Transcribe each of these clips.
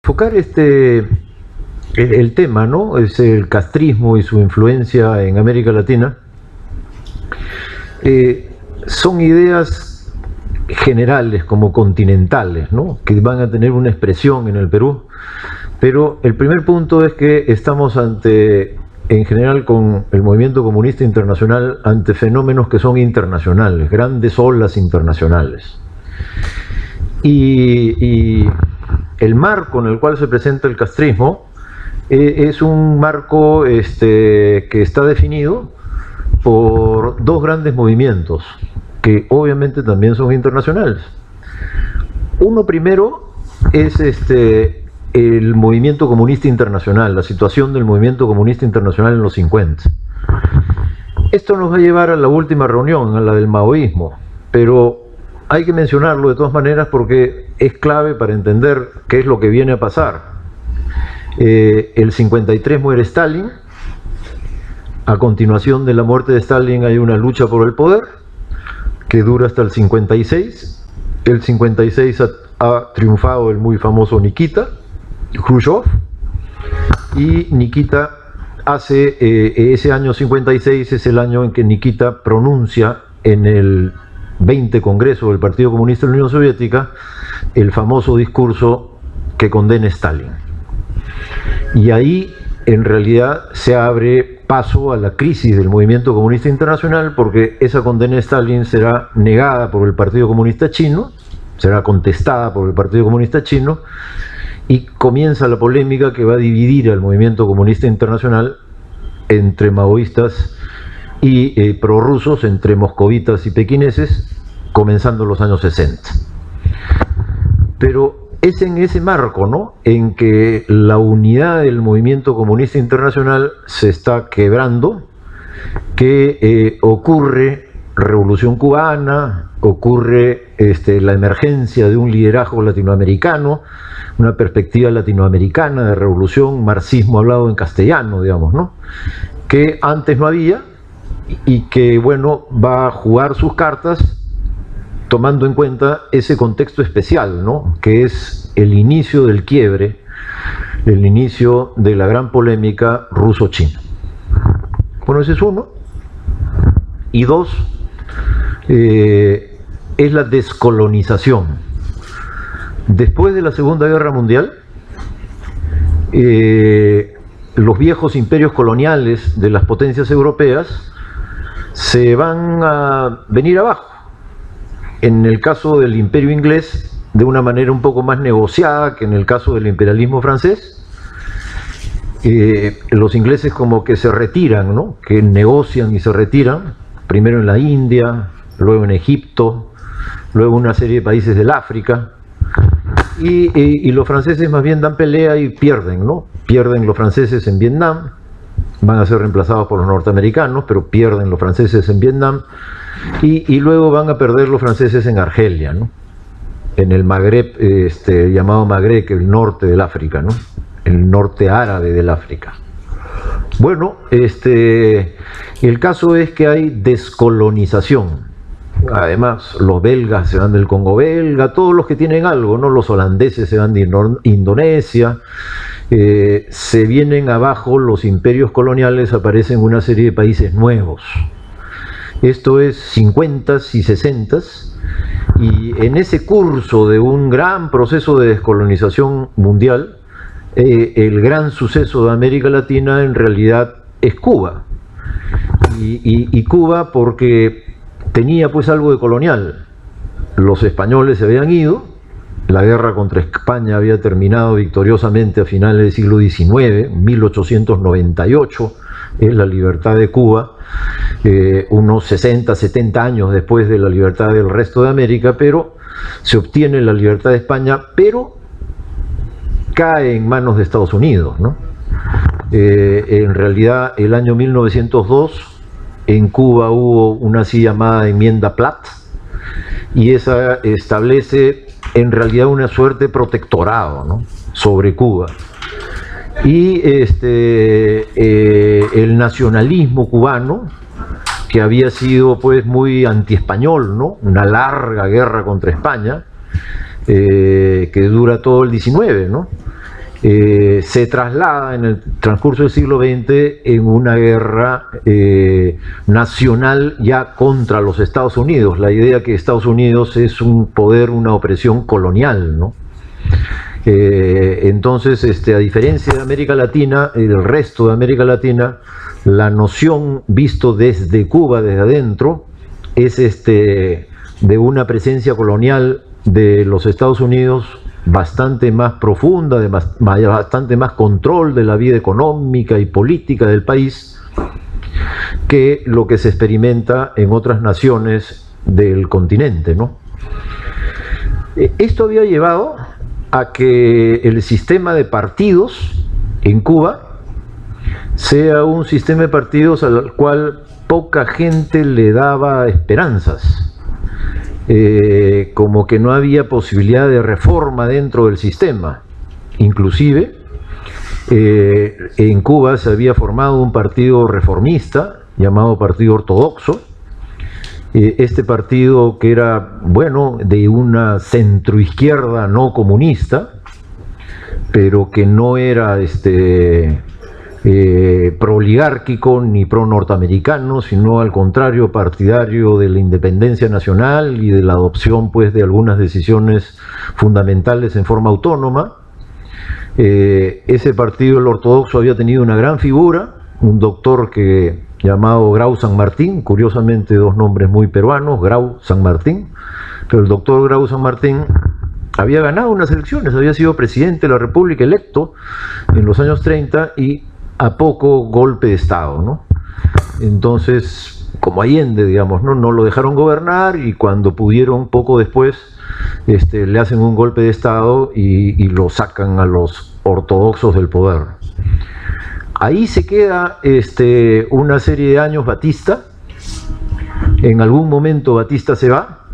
Enfocar el tema, ¿no? Es el castrismo y su influencia en América Latina. Son ideas generales como continentales, ¿no? Que van a tener una expresión en el Perú, pero el primer punto es que estamos en general con el movimiento comunista internacional, ante fenómenos que son internacionales, grandes olas internacionales. Y el marco en el cual se presenta el castrismo es un marco que está definido por dos grandes movimientos que obviamente también son internacionales. Uno primero es el movimiento comunista internacional, la situación del movimiento comunista internacional en los 50. Esto nos va a llevar a la última reunión, a la del maoísmo, pero hay que mencionarlo de todas maneras porque es clave para entender qué es lo que viene a pasar. El 53 muere Stalin. A continuación de la muerte de Stalin hay una lucha por el poder que dura hasta el 56. El 56 ha triunfado el muy famoso Nikita Khrushchev, y Nikita hace ese año 56 es el año en que Nikita pronuncia en el 20 Congreso del Partido Comunista de la Unión Soviética el famoso discurso que condena a Stalin. Y ahí en realidad se abre paso a la crisis del movimiento comunista internacional, porque esa condena a Stalin será negada por el Partido Comunista Chino, será contestada por el Partido Comunista Chino, y comienza la polémica que va a dividir al movimiento comunista internacional entre maoístas y prorrusos, entre moscovitas y pequineses, comenzando los años 60. Pero es en ese marco, ¿no?, en que la unidad del movimiento comunista internacional se está quebrando, que ocurre Revolución Cubana, ocurre la emergencia de un liderazgo latinoamericano, una perspectiva latinoamericana de revolución, marxismo hablado en castellano, digamos, ¿no?, que antes no había, y que, bueno, va a jugar sus cartas tomando en cuenta ese contexto especial, ¿no?, que es el inicio del quiebre, el inicio de la gran polémica ruso-china. Bueno, ese es uno. Y dos, es la descolonización. Después de la Segunda Guerra Mundial, los viejos imperios coloniales de las potencias europeas se van a venir abajo. En el caso del imperio inglés, de una manera un poco más negociada que en el caso del imperialismo francés. Los ingleses como que se retiran, ¿no?, que negocian y se retiran, primero en la India, luego en Egipto, luego en una serie de países del África, y los franceses más bien dan pelea y pierden, ¿no? Pierden los franceses en Vietnam, van a ser reemplazados por los norteamericanos, pero pierden los franceses en Vietnam, y luego van a perder los franceses en Argelia, ¿no?, en el Magreb, llamado Magreb, que es el norte del África, ¿no?, el norte árabe del África. Bueno, el caso es que hay descolonización. Además, los belgas se van del Congo belga, todos los que tienen algo, ¿no?, los holandeses se van de Indonesia, se vienen abajo los imperios coloniales, aparecen una serie de países nuevos. Esto es 50s y 60s, y en ese curso de un gran proceso de descolonización mundial, el gran suceso de América Latina en realidad es Cuba. Y Cuba porque tenía pues algo de colonial. Los españoles se habían ido, la guerra contra España había terminado victoriosamente a finales del siglo XIX, 1898, es la libertad de Cuba, unos 60, 70 años después de la libertad del resto de América, pero se obtiene la libertad de España, pero cae en manos de Estados Unidos, ¿no? En realidad, el año 1902, en Cuba hubo una así llamada enmienda Platt, y esa establece en realidad una suerte de protectorado, ¿no?, sobre Cuba. Y el nacionalismo cubano, que había sido pues muy antiespañol, ¿no?, una larga guerra contra España, que dura todo el 19, ¿no?, se traslada en el transcurso del siglo XX en una guerra nacional ya contra los Estados Unidos. La idea que Estados Unidos es un poder, una opresión colonial, ¿no? Entonces, a diferencia de América Latina, el resto de América Latina, la noción visto desde Cuba, desde adentro, es de una presencia colonial de los Estados Unidos bastante más profunda, de bastante más control de la vida económica y política del país que lo que se experimenta en otras naciones del continente, ¿no? Esto había llevado a que el sistema de partidos en Cuba sea un sistema de partidos al cual poca gente le daba esperanzas. Como que no había posibilidad de reforma dentro del sistema. Inclusive en Cuba se había formado un partido reformista llamado Partido Ortodoxo. Este partido, que era, bueno, de una centroizquierda no comunista, pero que no era pro-oligárquico ni pro-norteamericano, sino al contrario, partidario de la independencia nacional y de la adopción, pues, de algunas decisiones fundamentales en forma autónoma. Ese partido, el ortodoxo, había tenido una gran figura, un doctor llamado Grau San Martín, curiosamente dos nombres muy peruanos, Grau San Martín, pero el doctor Grau San Martín había ganado unas elecciones, había sido presidente de la República electo en los años 30 y a poco golpe de Estado, ¿no? Entonces, como Allende, digamos, no lo dejaron gobernar, y cuando pudieron, poco después, le hacen un golpe de Estado y lo sacan a los ortodoxos del poder. Ahí se queda una serie de años Batista. En algún momento Batista se va,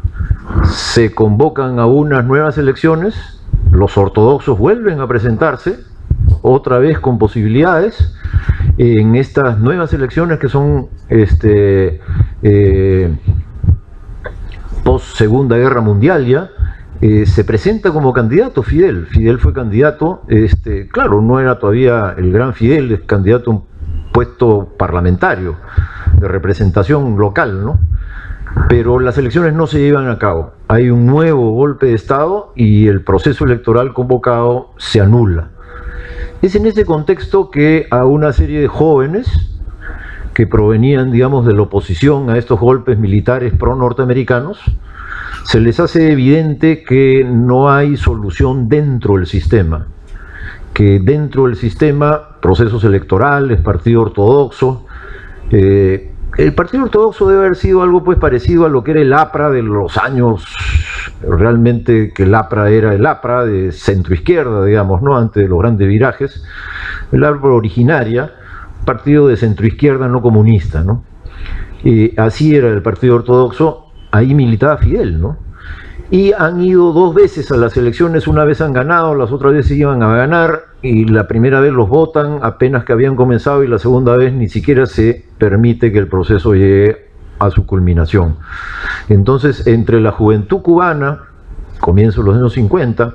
se convocan a unas nuevas elecciones, los ortodoxos vuelven a presentarse, otra vez con posibilidades, en estas nuevas elecciones que son post Segunda Guerra Mundial ya. Se presenta como candidato Fidel. Fidel fue candidato, claro, no era todavía el gran Fidel, es candidato a un puesto parlamentario de representación local, ¿no? Pero las elecciones no se llevan a cabo. Hay un nuevo golpe de Estado y el proceso electoral convocado se anula. Es en ese contexto que a una serie de jóvenes que provenían, digamos, de la oposición a estos golpes militares pro-norteamericanos, se les hace evidente que no hay solución dentro del sistema, que dentro del sistema, procesos electorales, partido ortodoxo, el partido ortodoxo debe haber sido algo, pues, parecido a lo que era el APRA de los años, realmente, que el APRA era el APRA de centroizquierda, digamos, ¿no? Antes de los grandes virajes, el APRA originaria, partido de centroizquierda no comunista, ¿no? Así era el partido ortodoxo. Ahí militaba Fidel, ¿no? Y han ido dos veces a las elecciones, una vez han ganado, las otras veces iban a ganar, y la primera vez los votan apenas que habían comenzado, y la segunda vez ni siquiera se permite que el proceso llegue a su culminación. Entonces, entre la juventud cubana, comienzo de los años 50,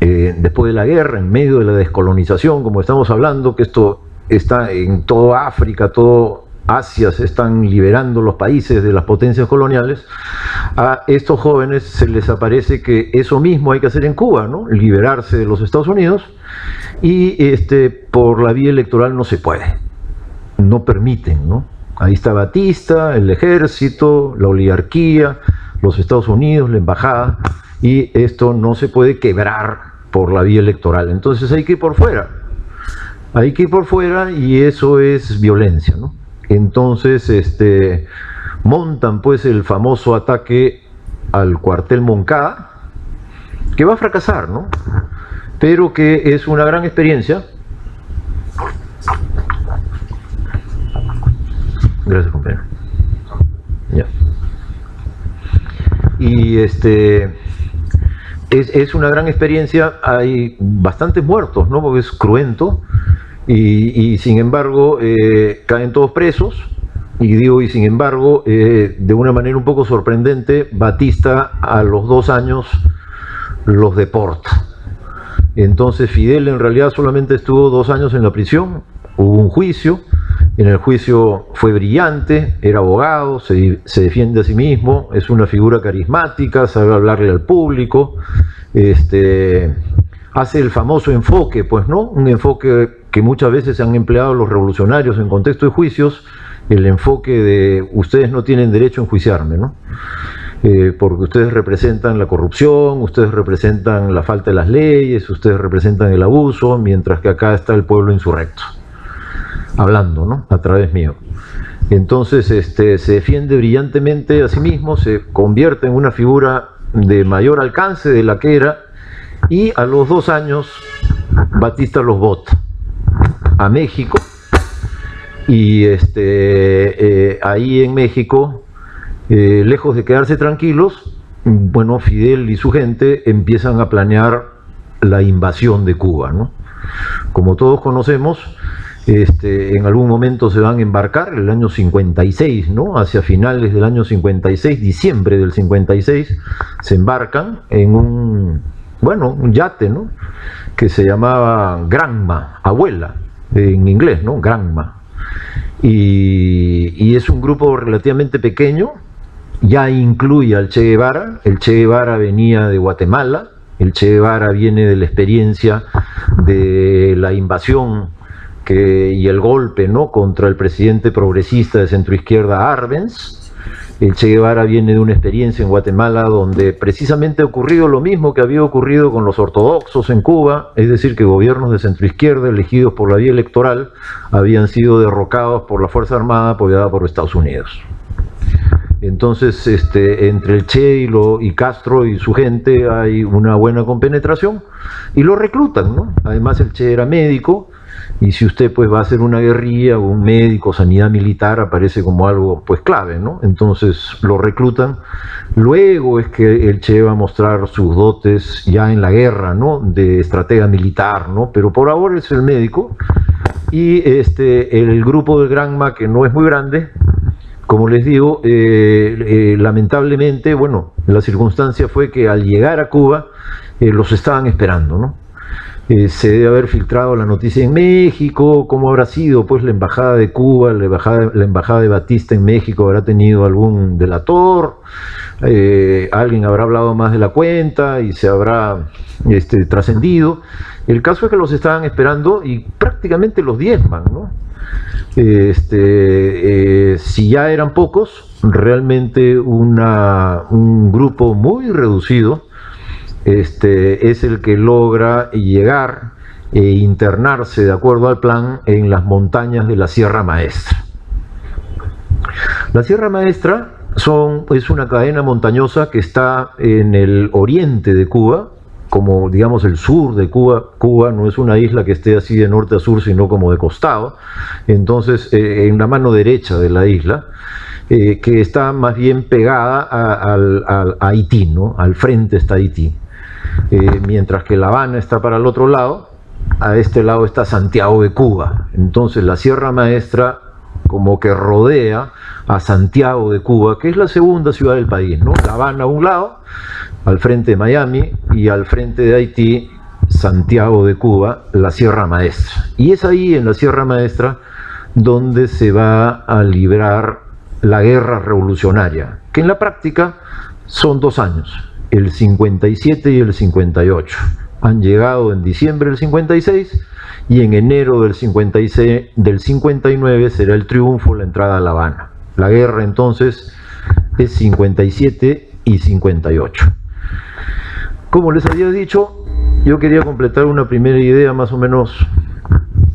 después de la guerra, en medio de la descolonización, como estamos hablando, que esto está en toda África, todo Asia, se están liberando los países de las potencias coloniales, a estos jóvenes se les aparece que eso mismo hay que hacer en Cuba, ¿no? Liberarse de los Estados Unidos, y por la vía electoral no se puede, no permiten, ¿no? Ahí está Batista, el ejército, la oligarquía, los Estados Unidos, la embajada, y esto no se puede quebrar por la vía electoral. Entonces hay que ir por fuera, hay que ir por fuera, y eso es violencia, ¿no? Entonces montan, pues, el famoso ataque al cuartel Moncada, que va a fracasar, ¿no? Pero que es una gran experiencia. Gracias, compañero. Ya. Y es una gran experiencia. Hay bastantes muertos, ¿no? Porque es cruento. Y sin embargo caen todos presos, y sin embargo, de una manera un poco sorprendente, Batista a los 2 años los deporta. Entonces Fidel en realidad solamente estuvo 2 años en la prisión, hubo un juicio, en el juicio fue brillante, era abogado, se defiende a sí mismo, es una figura carismática, sabe hablarle al público, hace el famoso enfoque, pues, ¿no? Un enfoque que muchas veces se han empleado los revolucionarios en contexto de juicios, el enfoque de ustedes no tienen derecho a enjuiciarme, ¿no? Porque ustedes representan la corrupción, ustedes representan la falta de las leyes, ustedes representan el abuso, mientras que acá está el pueblo insurrecto, hablando, ¿no? A través mío. Entonces se defiende brillantemente a sí mismo, se convierte en una figura de mayor alcance de la que era, y a los 2 años Batista los bota a México, y ahí en México, lejos de quedarse tranquilos, bueno, Fidel y su gente empiezan a planear la invasión de Cuba, ¿no? Como todos conocemos, en algún momento se van a embarcar, el año 56, ¿no? Hacia finales del año 56, diciembre del 56, se embarcan en un yate, ¿no? Que se llamaba Granma, abuela, en inglés, ¿no? Granma. Y es un grupo relativamente pequeño, ya incluye al Che Guevara. El Che Guevara venía de Guatemala, el Che Guevara viene de la experiencia de la invasión y el golpe, ¿no? Contra el presidente progresista de centroizquierda Arbenz. El Che Guevara viene de una experiencia en Guatemala donde precisamente ha ocurrido lo mismo que había ocurrido con los ortodoxos en Cuba, es decir, que gobiernos de centroizquierda elegidos por la vía electoral habían sido derrocados por la Fuerza Armada apoyada por Estados Unidos. Entonces, entre el Che y Castro y su gente hay una buena compenetración y lo reclutan, ¿no? Además el Che era médico, y si usted pues va a hacer una guerrilla, o un médico, sanidad militar, aparece como algo pues clave, ¿no? Entonces lo reclutan. Luego es que el Che va a mostrar sus dotes ya en la guerra, ¿no? De estratega militar, ¿no? Pero por ahora es el médico. Y el grupo de Granma, que no es muy grande, como les digo, lamentablemente, bueno, la circunstancia fue que al llegar a Cuba los estaban esperando, ¿no? Se debe haber filtrado la noticia en México, cómo habrá sido pues la embajada de Cuba, la embajada de Batista en México habrá tenido algún delator, alguien habrá hablado más de la cuenta y se habrá trascendido. El caso es que los estaban esperando y prácticamente los diezman, ¿no? Si ya eran pocos, realmente un grupo muy reducido es el que logra llegar e internarse de acuerdo al plan en las montañas de la Sierra Maestra. La Sierra Maestra es una cadena montañosa que está en el oriente de Cuba, como digamos el sur de Cuba. Cuba no es una isla que esté así de norte a sur, sino como de costado. Entonces, en la mano derecha de la isla, que está más bien pegada a Haití, ¿no? Al frente está Haití. Mientras que La Habana está para el otro lado, a este lado está Santiago de Cuba. Entonces la Sierra Maestra como que rodea a Santiago de Cuba, que es la segunda ciudad del país, ¿no? La Habana a un lado, al frente de Miami, y al frente de Haití, Santiago de Cuba, la Sierra Maestra. Y es ahí, en la Sierra Maestra, donde se va a librar la guerra revolucionaria, que en la práctica son 2 años. El 57 y el 58. Han llegado en diciembre del 56 y en enero del 59 será el triunfo, la entrada a La Habana. La guerra entonces es 57 y 58. Como les había dicho, yo quería completar una primera idea más o menos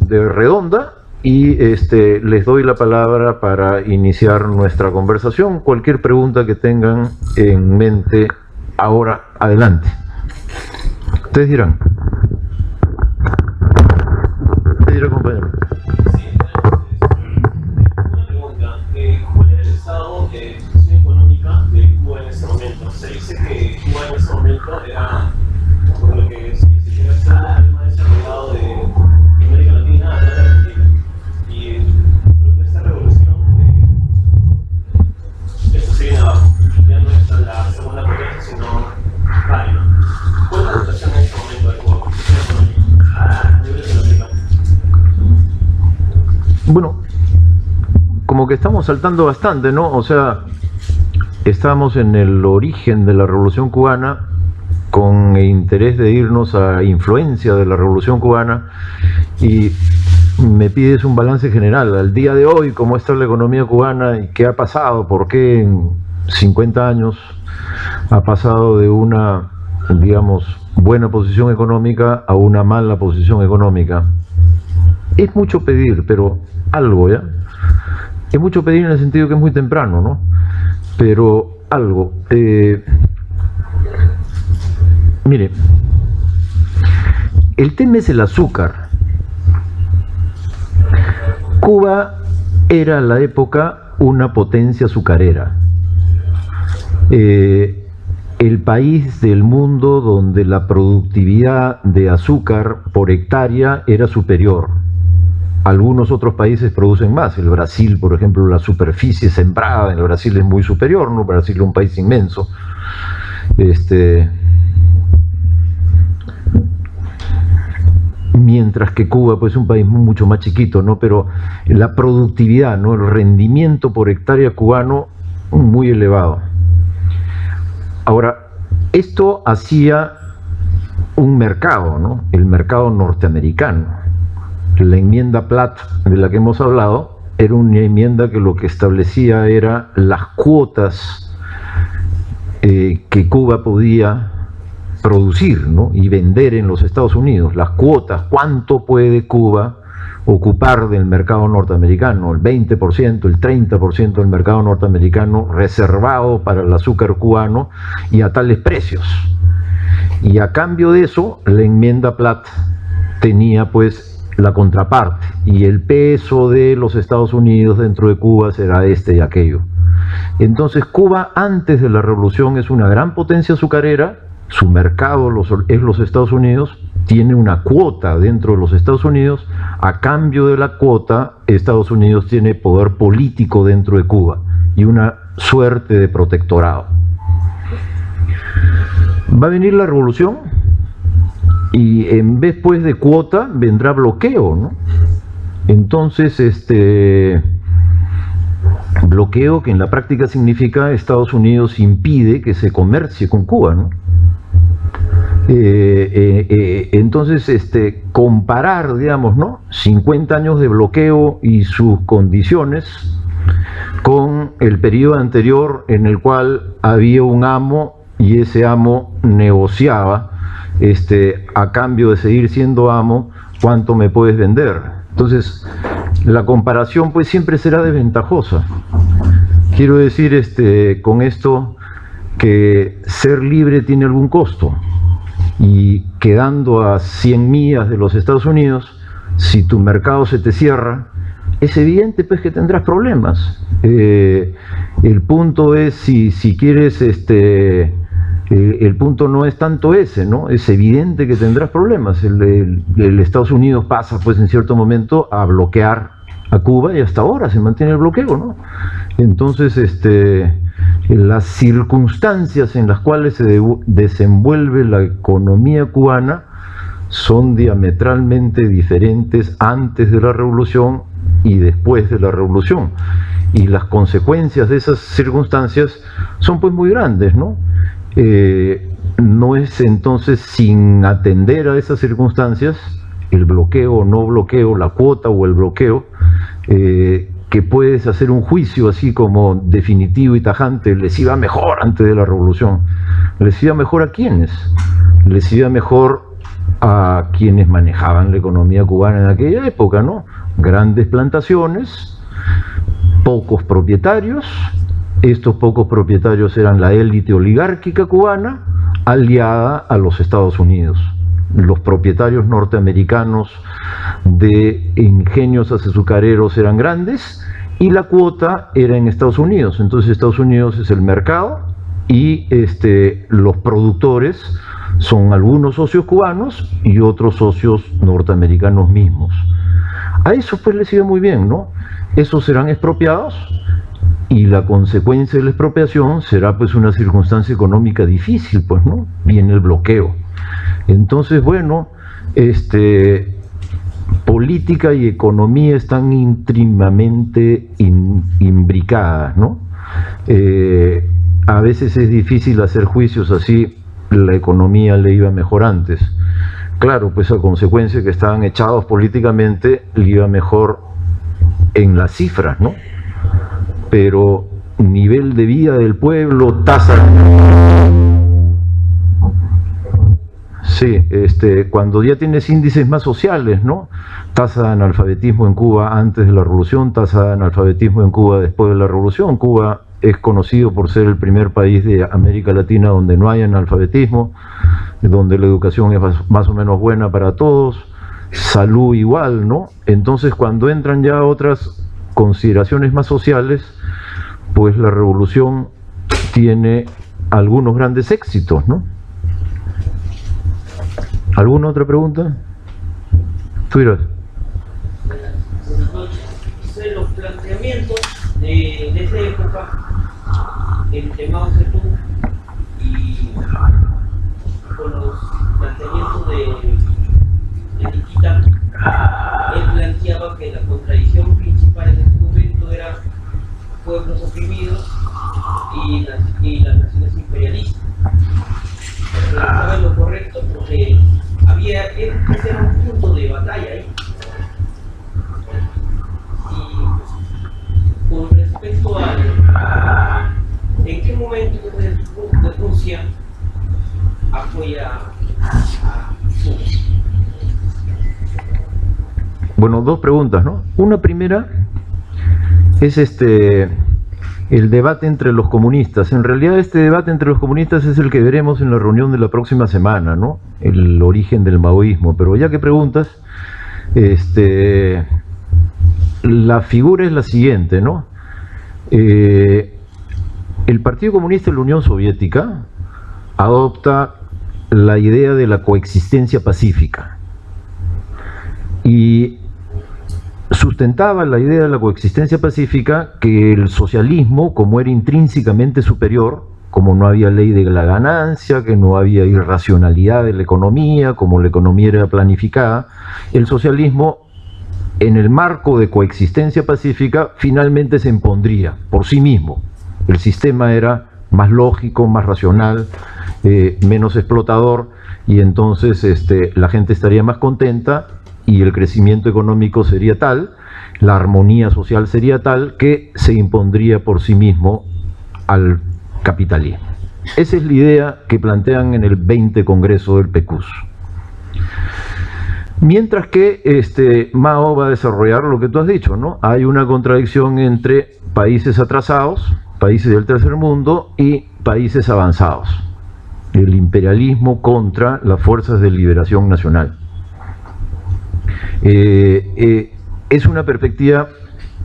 de redonda y les doy la palabra para iniciar nuestra conversación. Cualquier pregunta que tengan en mente ahora, adelante. Ustedes dirán. Ustedes dirán, compañero. Sí, una pregunta. ¿Cuál era el estado de situación económica de Cuba en ese momento? Se dice que Cuba en ese momento era, por lo que se dice, que era el más desarrollado de América Latina, hasta de Argentina. Y durante esta revolución, esto se viene abajo. Ya no es la segunda potencia, sino China. ¿Cuál es la situación en este momento de Cuba? Bueno, como que estamos saltando bastante, ¿no? O sea, estamos en el origen de la Revolución Cubana, con el interés de irnos a influencia de la Revolución Cubana, y me pides un balance general. Al día de hoy, ¿cómo está la economía cubana y qué ha pasado? ¿Por qué en 50 años ha pasado de una, digamos, buena posición económica a una mala posición económica? Es mucho pedir, pero algo, ¿ya? Es mucho pedir en el sentido que es muy temprano, ¿no? Pero algo. Mire, el tema es el azúcar. Cuba era a la época una potencia azucarera. El país del mundo donde la productividad de azúcar por hectárea era superior. Algunos otros países producen más. El Brasil, por ejemplo, la superficie sembrada en el Brasil es muy superior, ¿no? Brasil es un país inmenso. Mientras que Cuba, pues, es un país mucho más chiquito, ¿no? Pero la productividad, ¿no? El rendimiento por hectárea cubano muy elevado. Ahora, esto hacía un mercado, ¿no? El mercado norteamericano. La enmienda Platt, de la que hemos hablado, era una enmienda que lo que establecía era las cuotas que Cuba podía producir, ¿no? Y vender en los Estados Unidos. Las cuotas, cuánto puede Cuba ocupar del mercado norteamericano, el 20%, el 30% del mercado norteamericano reservado para el azúcar cubano y a tales precios. Y a cambio de eso, la enmienda Platt tenía, pues, la contraparte, y el peso de los Estados Unidos dentro de Cuba será este y aquello. Entonces Cuba antes de la revolución es una gran potencia azucarera, su mercado es los Estados Unidos, tiene una cuota dentro de los Estados Unidos, a cambio de la cuota Estados Unidos tiene poder político dentro de Cuba y una suerte de protectorado. Va a venir la revolución y en vez, pues, de cuota vendrá bloqueo, ¿no? Entonces, bloqueo que en la práctica significa Estados Unidos impide que se comercie con Cuba, ¿no? Entonces, comparar, digamos, ¿no? 50 años de bloqueo y sus condiciones con el periodo anterior en el cual había un amo y ese amo negociaba a cambio de seguir siendo amo, ¿cuánto me puedes vender? Entonces, la comparación, pues, siempre será desventajosa. Quiero decir con esto que ser libre tiene algún costo, y quedando a 100 millas de los Estados Unidos, si tu mercado se te cierra, es evidente, pues, que tendrás problemas. El punto es si quieres el punto no es tanto ese, ¿no? Es evidente que tendrás problemas. El Estados Unidos pasa, pues, en cierto momento a bloquear a Cuba y hasta ahora se mantiene el bloqueo, ¿no? Entonces, las circunstancias en las cuales se desenvuelve la economía cubana son diametralmente diferentes antes de la revolución y después de la revolución. Y las consecuencias de esas circunstancias son, pues, muy grandes, ¿no? No es entonces sin atender a esas circunstancias, el bloqueo o no bloqueo, la cuota o el bloqueo, que puedes hacer un juicio así como definitivo y tajante. Les iba mejor antes de la revolución. ¿Les iba mejor a quiénes? Les iba mejor a quienes manejaban la economía cubana en aquella época, ¿no? Grandes plantaciones, pocos propietarios. Estos pocos propietarios eran la élite oligárquica cubana aliada a los Estados Unidos. Los propietarios norteamericanos de ingenios azucareros eran grandes y la cuota era en Estados Unidos. Entonces Estados Unidos es el mercado y los productores son algunos socios cubanos y otros socios norteamericanos mismos. A eso, pues, les iba muy bien, ¿no? Esos serán expropiados. Y la consecuencia de la expropiación será, pues, una circunstancia económica difícil, pues, ¿no? Viene el bloqueo. Entonces, bueno, política y economía están íntimamente imbricadas, ¿no? A veces es difícil hacer juicios así, la economía le iba mejor antes. Claro, pues a consecuencia que estaban echados políticamente, le iba mejor en las cifras, ¿no? Pero nivel de vida del pueblo, tasa... Sí, cuando ya tienes índices más sociales, ¿no? Tasa de analfabetismo en Cuba antes de la revolución, tasa de analfabetismo en Cuba después de la revolución. Cuba es conocido por ser el primer país de América Latina donde no hay analfabetismo, donde la educación es más o menos buena para todos, salud igual, ¿no? Entonces, cuando entran ya otras consideraciones más sociales, pues la revolución tiene algunos grandes éxitos, ¿no? ¿Alguna otra pregunta? Twitter. Los planteamientos de esa época entre Mao Zedong y con los planteamientos de Nikita, él planteaba que la contradicción principal en ese momento era pueblos oprimidos y las naciones imperialistas. Pero estaba en lo correcto porque ese era un punto de batalla ahí. Y con respecto a en qué momento de Rusia apoya a Cuba. Bueno, dos preguntas, ¿no? Una primera es el debate entre los comunistas. En realidad este debate entre los comunistas es el que veremos en la reunión de la próxima semana, ¿no? El origen del maoísmo. Pero ya que preguntas, la figura es la siguiente, ¿no? El Partido Comunista de la Unión Soviética adopta la idea de la coexistencia pacífica y sustentaba la idea de la coexistencia pacífica, que el socialismo, como era intrínsecamente superior, como no había ley de la ganancia, que no había irracionalidad de la economía, como la economía era planificada, el socialismo, en el marco de coexistencia pacífica, finalmente se impondría por sí mismo. El sistema era más lógico, más racional, menos explotador, y entonces la gente estaría más contenta y el crecimiento económico sería tal, la armonía social sería tal, que se impondría por sí mismo al capitalismo. Esa es la idea que plantean en el 20 Congreso del PECUS. Mientras que Mao va a desarrollar lo que tú has dicho, ¿no? Hay una contradicción entre países atrasados, países del tercer mundo, y países avanzados. El imperialismo contra las fuerzas de liberación nacional. Es una perspectiva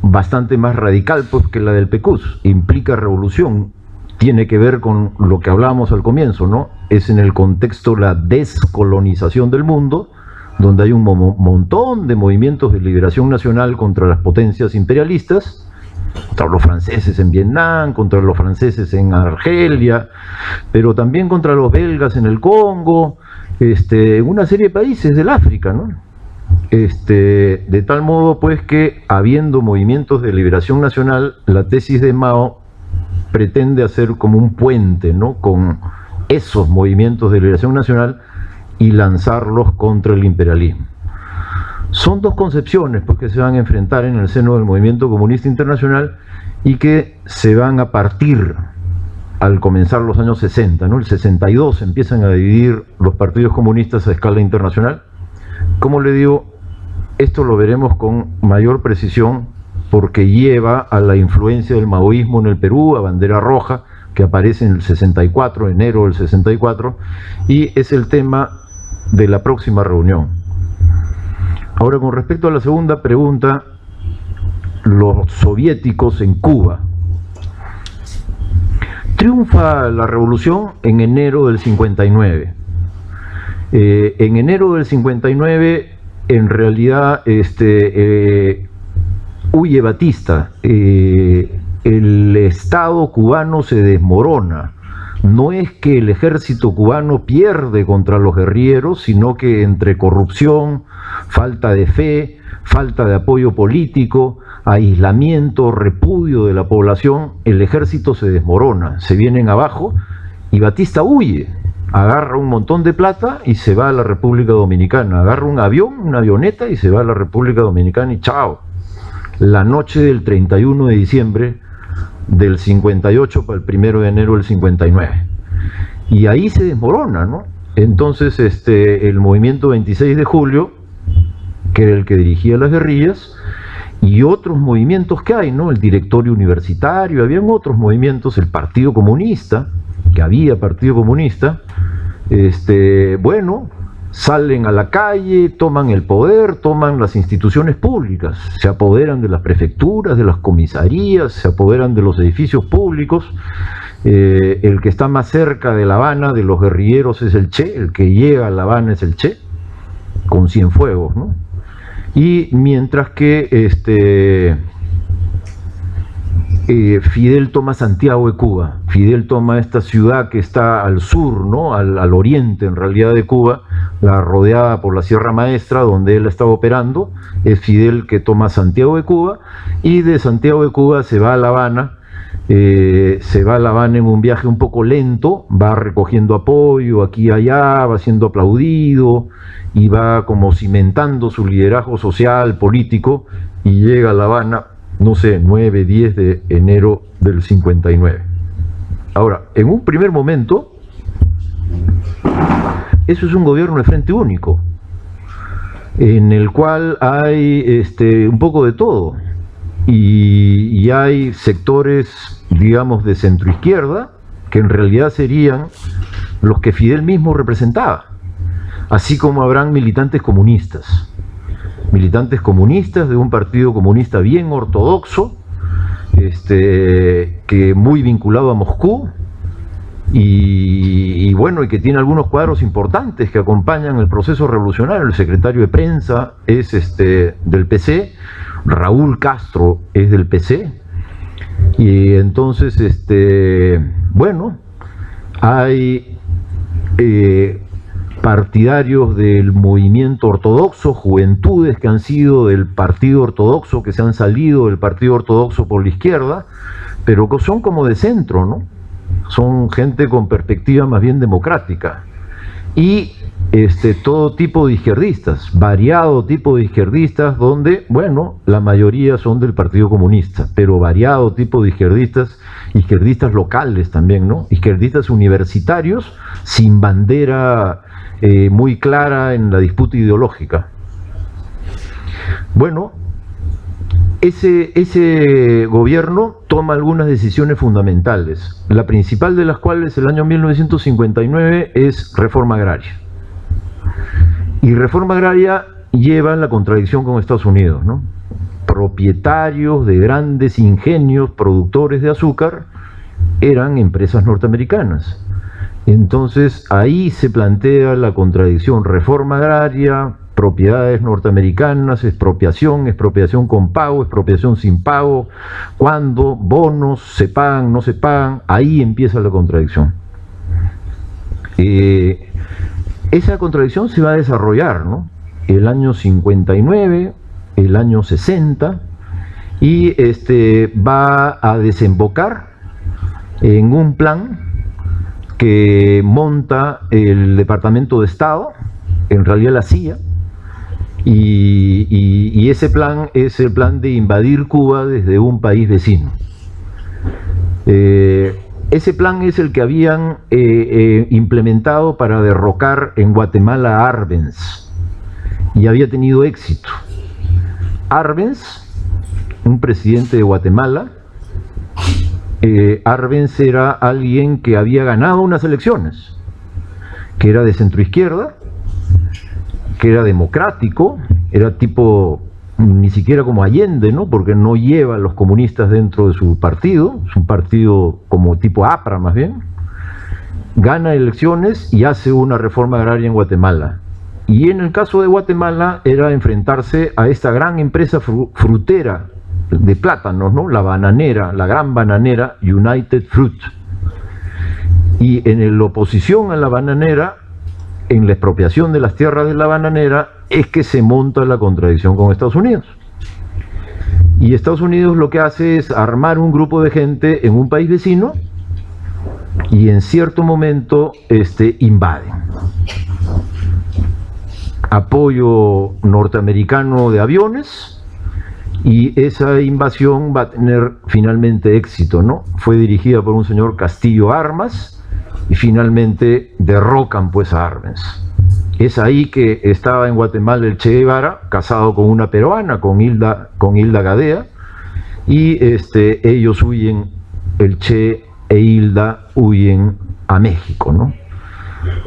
bastante más radical, pues, que la del PECUS. Implica revolución, tiene que ver con lo que hablábamos al comienzo, ¿no? Es en el contexto la descolonización del mundo, donde hay un montón de movimientos de liberación nacional contra las potencias imperialistas, contra los franceses en Vietnam, contra los franceses en Argelia, pero también contra los belgas en el Congo, una serie de países del África, ¿no? De tal modo, pues, que habiendo movimientos de liberación nacional, la tesis de Mao pretende hacer como un puente, ¿no?, con esos movimientos de liberación nacional y lanzarlos contra el imperialismo. Son dos concepciones, pues, que se van a enfrentar en el seno del movimiento comunista internacional y que se van a partir al comenzar los años 60, ¿no? El 62 empiezan a dividir los partidos comunistas a escala internacional. Como le digo, esto lo veremos con mayor precisión porque lleva a la influencia del maoísmo en el Perú, a Bandera Roja, que aparece en el 64, enero del 64, y es el tema de la próxima reunión. Ahora, con respecto a la segunda pregunta, los soviéticos en Cuba. Triunfa la revolución en enero del 59. En enero del 59, en realidad, huye Batista. El Estado cubano se desmorona. no es que el ejército cubano pierde contra los guerrilleros, sino que entre corrupción, falta de fe, falta de apoyo político, aislamiento, repudio de la población, el ejército se desmorona, se vienen abajo y Batista huye, agarra un montón de plata y se va a la República Dominicana, agarra un avión, una avioneta y se va a la República Dominicana y chao. La noche del 31 de diciembre del 58 para el 1 de enero del 59. Y ahí se desmorona, ¿no? Entonces el movimiento 26 de julio, que era el que dirigía las guerrillas, y otros movimientos que hay, ¿no? El directorio universitario, habían otros movimientos, el Partido Comunista, que había Partido Comunista, bueno, salen a la calle, toman el poder, toman las instituciones públicas, se apoderan de las prefecturas, de las comisarías, se apoderan de los edificios públicos. El que está más cerca de La Habana, de los guerrilleros, es el Che, el que llega a La Habana es el Che, con Cienfuegos, ¿no? Y mientras que Fidel toma Santiago de Cuba, Fidel toma esta ciudad que está al sur, ¿no? al oriente en realidad de Cuba, la rodeada por la Sierra Maestra, donde él estaba operando. Es Fidel que toma Santiago de Cuba, y de Santiago de Cuba se va a La Habana. Se va a La Habana en un viaje un poco lento, va recogiendo apoyo aquí y allá, va siendo aplaudido y va como cimentando su liderazgo social, político, y llega a La Habana, no sé, 9, 10 de enero del 59. Ahora, en un primer momento, eso es un gobierno de frente único, en el cual hay un poco de todo. Y hay sectores, digamos, de centroizquierda, que en realidad serían los que Fidel mismo representaba, así como habrán militantes comunistas de un partido comunista bien ortodoxo, que muy vinculado a Moscú, y bueno, y que tiene algunos cuadros importantes que acompañan el proceso revolucionario. El secretario de prensa es del PC, Raúl Castro es del PC, y entonces bueno, hay partidarios del movimiento ortodoxo, juventudes que han sido del partido ortodoxo, que se han salido del partido ortodoxo por la izquierda, pero que son como de centro, ¿no? Son gente con perspectiva más bien democrática. Y todo tipo de izquierdistas, variado tipo de izquierdistas, donde, bueno, la mayoría son del Partido Comunista, pero variado tipo de izquierdistas, izquierdistas locales también, ¿no? Izquierdistas universitarios, sin bandera muy clara en la disputa ideológica. Bueno, ese gobierno toma algunas decisiones fundamentales, la principal de las cuales el año 1959 es reforma agraria. Y reforma agraria lleva la contradicción con Estados Unidos, ¿no? Propietarios de grandes ingenios productores de azúcar eran empresas norteamericanas. Entonces ahí se plantea la contradicción: reforma agraria, propiedades norteamericanas, expropiación, expropiación con pago, expropiación sin pago, cuando bonos se pagan, no se pagan. Ahí empieza la contradicción. Esa contradicción se va a desarrollar, ¿no? El año 59, el año 60, y va a desembocar en un plan que monta el Departamento de Estado, en realidad la CIA, y ese plan es el plan de invadir Cuba desde un país vecino. Ese plan es el que habían implementado para derrocar en Guatemala a Arbenz, y había tenido éxito. Arbenz, un presidente de Guatemala, Arbenz era alguien que había ganado unas elecciones, que era de centroizquierda, que era democrático, era tipo, ni siquiera como Allende, ¿no? Porque no lleva a los comunistas dentro de su partido, es un partido como tipo APRA más bien. Gana elecciones y hace una reforma agraria en Guatemala. Y en el caso de Guatemala era enfrentarse a esta gran empresa frutera de plátanos, ¿no? La bananera, la gran bananera United Fruit. Y en la oposición a la bananera, en la expropiación de las tierras de la bananera, es que se monta la contradicción con Estados Unidos. Y Estados Unidos lo que hace es armar un grupo de gente en un país vecino y en cierto momento invaden. Apoyo norteamericano de aviones, y esa invasión va a tener finalmente éxito, ¿no? Fue dirigida por un señor Castillo Armas y finalmente derrocan pues a Arbenz. Es ahí que estaba en Guatemala el Che Guevara, casado con una peruana, con Hilda Gadea, y ellos huyen, el Che e Hilda huyen a México, ¿no?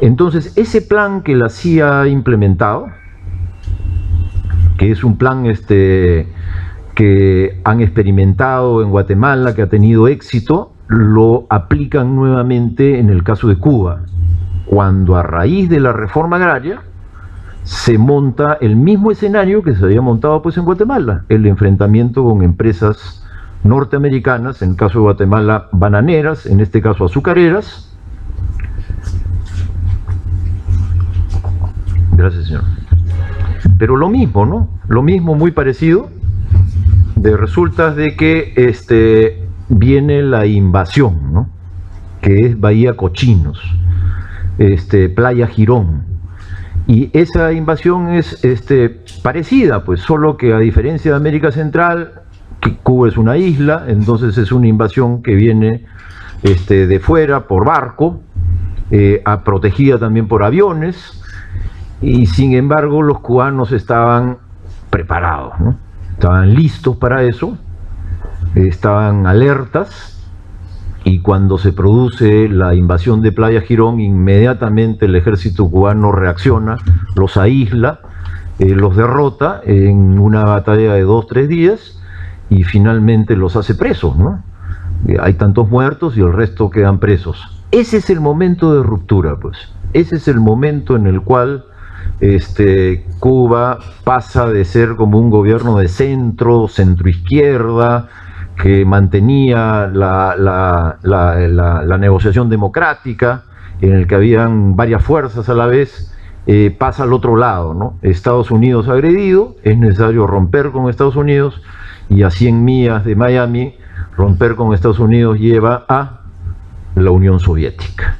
Entonces, ese plan que la CIA ha implementado, que es un plan que han experimentado en Guatemala, que ha tenido éxito, lo aplican nuevamente en el caso de Cuba, cuando a raíz de la reforma agraria se monta el mismo escenario que se había montado pues en Guatemala, el enfrentamiento con empresas norteamericanas, en el caso de Guatemala bananeras, en este caso azucareras. Gracias, señor. Pero lo mismo, ¿no? Lo mismo, muy parecido. Resulta de que viene la invasión, ¿no? Que es Bahía Cochinos, Playa Girón. Y esa invasión es parecida, pues, solo que a diferencia de América Central, que Cuba es una isla, entonces es una invasión que viene de fuera por barco, protegida también por aviones. Y sin embargo los cubanos estaban preparados, ¿no? Estaban listos para eso, estaban alertas, y cuando se produce la invasión de Playa Girón, inmediatamente el ejército cubano reacciona, los aísla, los derrota en una batalla de 2-3 días y finalmente los hace presos, ¿no? Hay tantos muertos y el resto quedan presos. Ese es el momento de ruptura, pues. Ese es el momento en el cual Cuba pasa de ser como un gobierno de centro-izquierda, que mantenía la negociación democrática, en el que habían varias fuerzas a la vez, pasa al otro lado, ¿no? Estados Unidos agredido, es necesario romper con Estados Unidos, y a 100 millas de Miami, romper con Estados Unidos lleva a la Unión Soviética.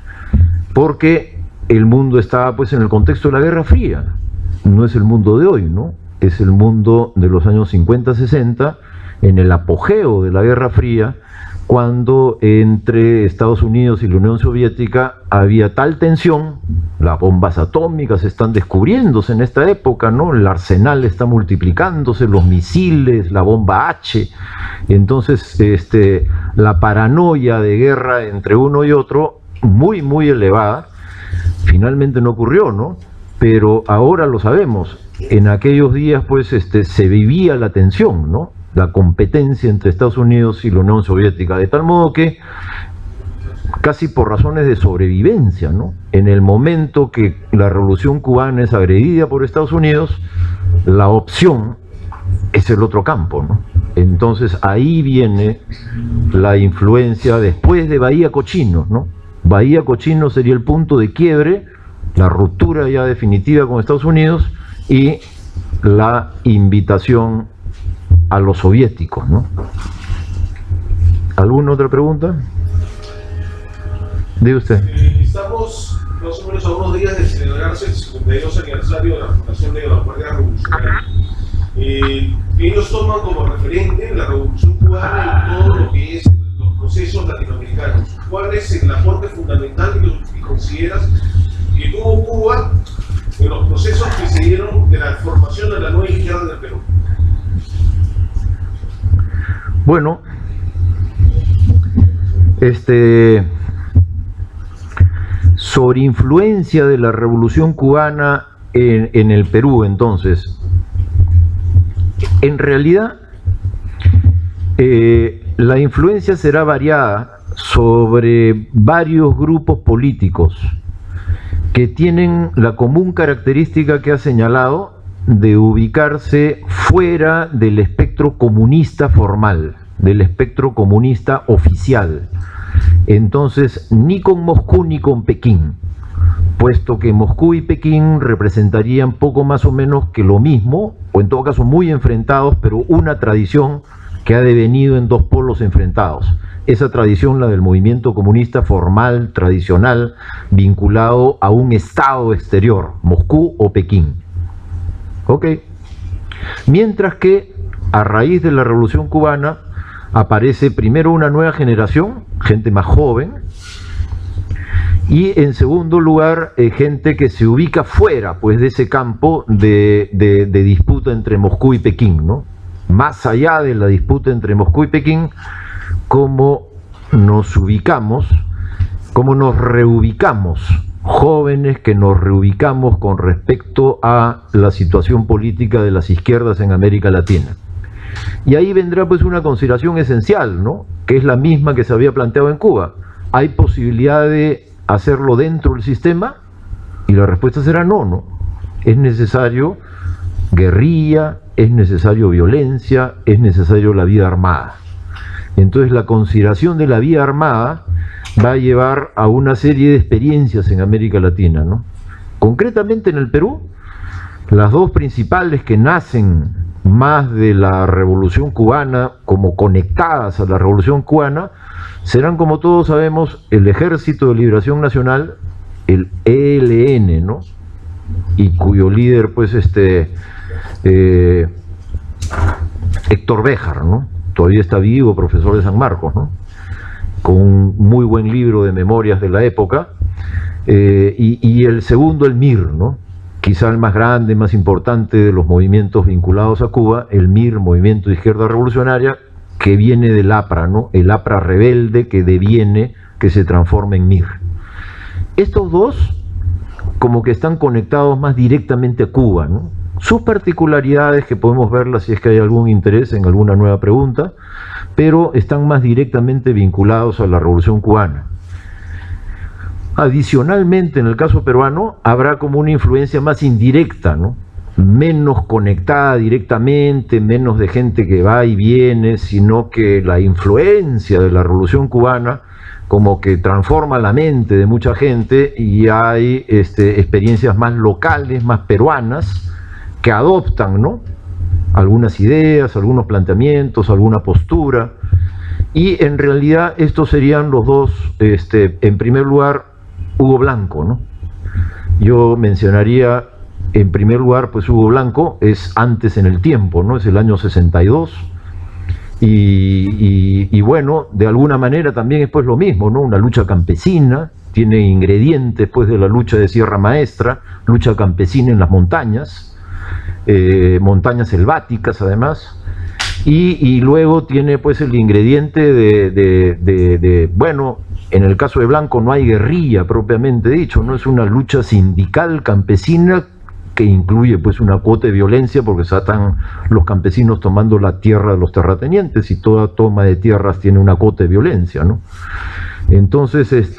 Porque el mundo estaba pues en el contexto de la Guerra Fría, no es el mundo de hoy, ¿no? Es el mundo de los años 50-60, en el apogeo de la Guerra Fría, cuando entre Estados Unidos y la Unión Soviética había tal tensión, las bombas atómicas están descubriéndose en esta época, ¿no? El arsenal está multiplicándose, los misiles, la bomba H, entonces la paranoia de guerra entre uno y otro, muy muy elevada. Finalmente no ocurrió, ¿no? Pero ahora lo sabemos. En aquellos días, pues, se vivía la tensión, ¿no? La competencia entre Estados Unidos y la Unión Soviética, de tal modo que, casi por razones de sobrevivencia, ¿no? En el momento que la revolución cubana es agredida por Estados Unidos, la opción es el otro campo, ¿no? Entonces ahí viene la influencia después de Bahía Cochinos, ¿no? Bahía Cochinos sería el punto de quiebre, la ruptura ya definitiva con Estados Unidos y la invitación a los soviéticos, ¿no? ¿Alguna otra pregunta? Diga usted. Estamos más o menos a unos días de celebrarse el 52 aniversario de la fundación de la Guardia Revolucionaria. Ellos toman como referente la Revolución Cubana en todo lo que es los procesos latinoamericanos. ¿Cuál es el aporte fundamental que consideras que tuvo Cuba en los procesos que se dieron de la formación de la nueva izquierda del Perú? Bueno, sobre influencia de la Revolución Cubana en el Perú, entonces, en realidad la influencia será variada sobre varios grupos políticos que tienen la común característica que ha señalado de ubicarse fuera del espectro comunista formal, del espectro comunista oficial. Entonces, ni con Moscú ni con Pekín, puesto que Moscú y Pekín representarían poco más o menos que lo mismo, o en todo caso muy enfrentados, pero una tradición que ha devenido en dos polos enfrentados. Esa tradición, la del movimiento comunista formal, tradicional, vinculado a un Estado exterior, Moscú o Pekín. ¿Ok? Mientras que, a raíz de la Revolución Cubana, aparece primero una nueva generación, gente más joven, y en segundo lugar, gente que se ubica fuera pues, de ese campo de disputa entre Moscú y Pekín, ¿no? Más allá de la disputa entre Moscú y Pekín, cómo nos ubicamos, cómo nos reubicamos, jóvenes que nos reubicamos con respecto a la situación política de las izquierdas en América Latina. Y ahí vendrá pues una consideración esencial, ¿no? Que es la misma que se había planteado en Cuba. ¿Hay posibilidad de hacerlo dentro del sistema? Y la respuesta será no, ¿no? Es necesario guerrilla, es necesario violencia, es necesario la vía armada. Entonces la consideración de la vía armada va a llevar a una serie de experiencias en América Latina, ¿no? Concretamente en el Perú, las dos principales que nacen más de la Revolución Cubana, como conectadas a la Revolución Cubana, serán, como todos sabemos, el Ejército de Liberación Nacional, el ELN, ¿no? Y cuyo líder, pues, Héctor Béjar, ¿no? Todavía está vivo, profesor de San Marcos, ¿no? Con un muy buen libro de memorias de la época, y el segundo, el MIR, ¿no? Quizá el más grande, más importante de los movimientos vinculados a Cuba, el MIR, Movimiento de Izquierda Revolucionaria, que viene del APRA, ¿no? El APRA rebelde que deviene, que se transforma en MIR. Estos dos como que están conectados más directamente a Cuba, ¿no? Sus particularidades, que podemos verlas si es que hay algún interés en alguna nueva pregunta, pero están más directamente vinculados a la Revolución Cubana. Adicionalmente, en el caso peruano, habrá como una influencia más indirecta, ¿no? Menos conectada directamente, menos de gente que va y viene, sino que la influencia de la Revolución Cubana como que transforma la mente de mucha gente, y hay experiencias más locales, más peruanas, que adoptan, ¿no? Algunas ideas, algunos planteamientos, alguna postura, y en realidad estos serían los dos, en primer lugar, Hugo Blanco, ¿no? Yo mencionaría, en primer lugar, pues Hugo Blanco es antes en el tiempo, ¿no? Es el año 62, y bueno, de alguna manera también es pues lo mismo, ¿no? Una lucha campesina, tiene ingredientes pues de la lucha de Sierra Maestra, lucha campesina en las montañas, montañas selváticas además, y luego tiene pues el ingrediente bueno, en el caso de Blanco no hay guerrilla propiamente dicho, no es una lucha sindical campesina que incluye pues una cuota de violencia, porque están los campesinos tomando la tierra de los terratenientes, y toda toma de tierras tiene una cuota de violencia, ¿no? Entonces,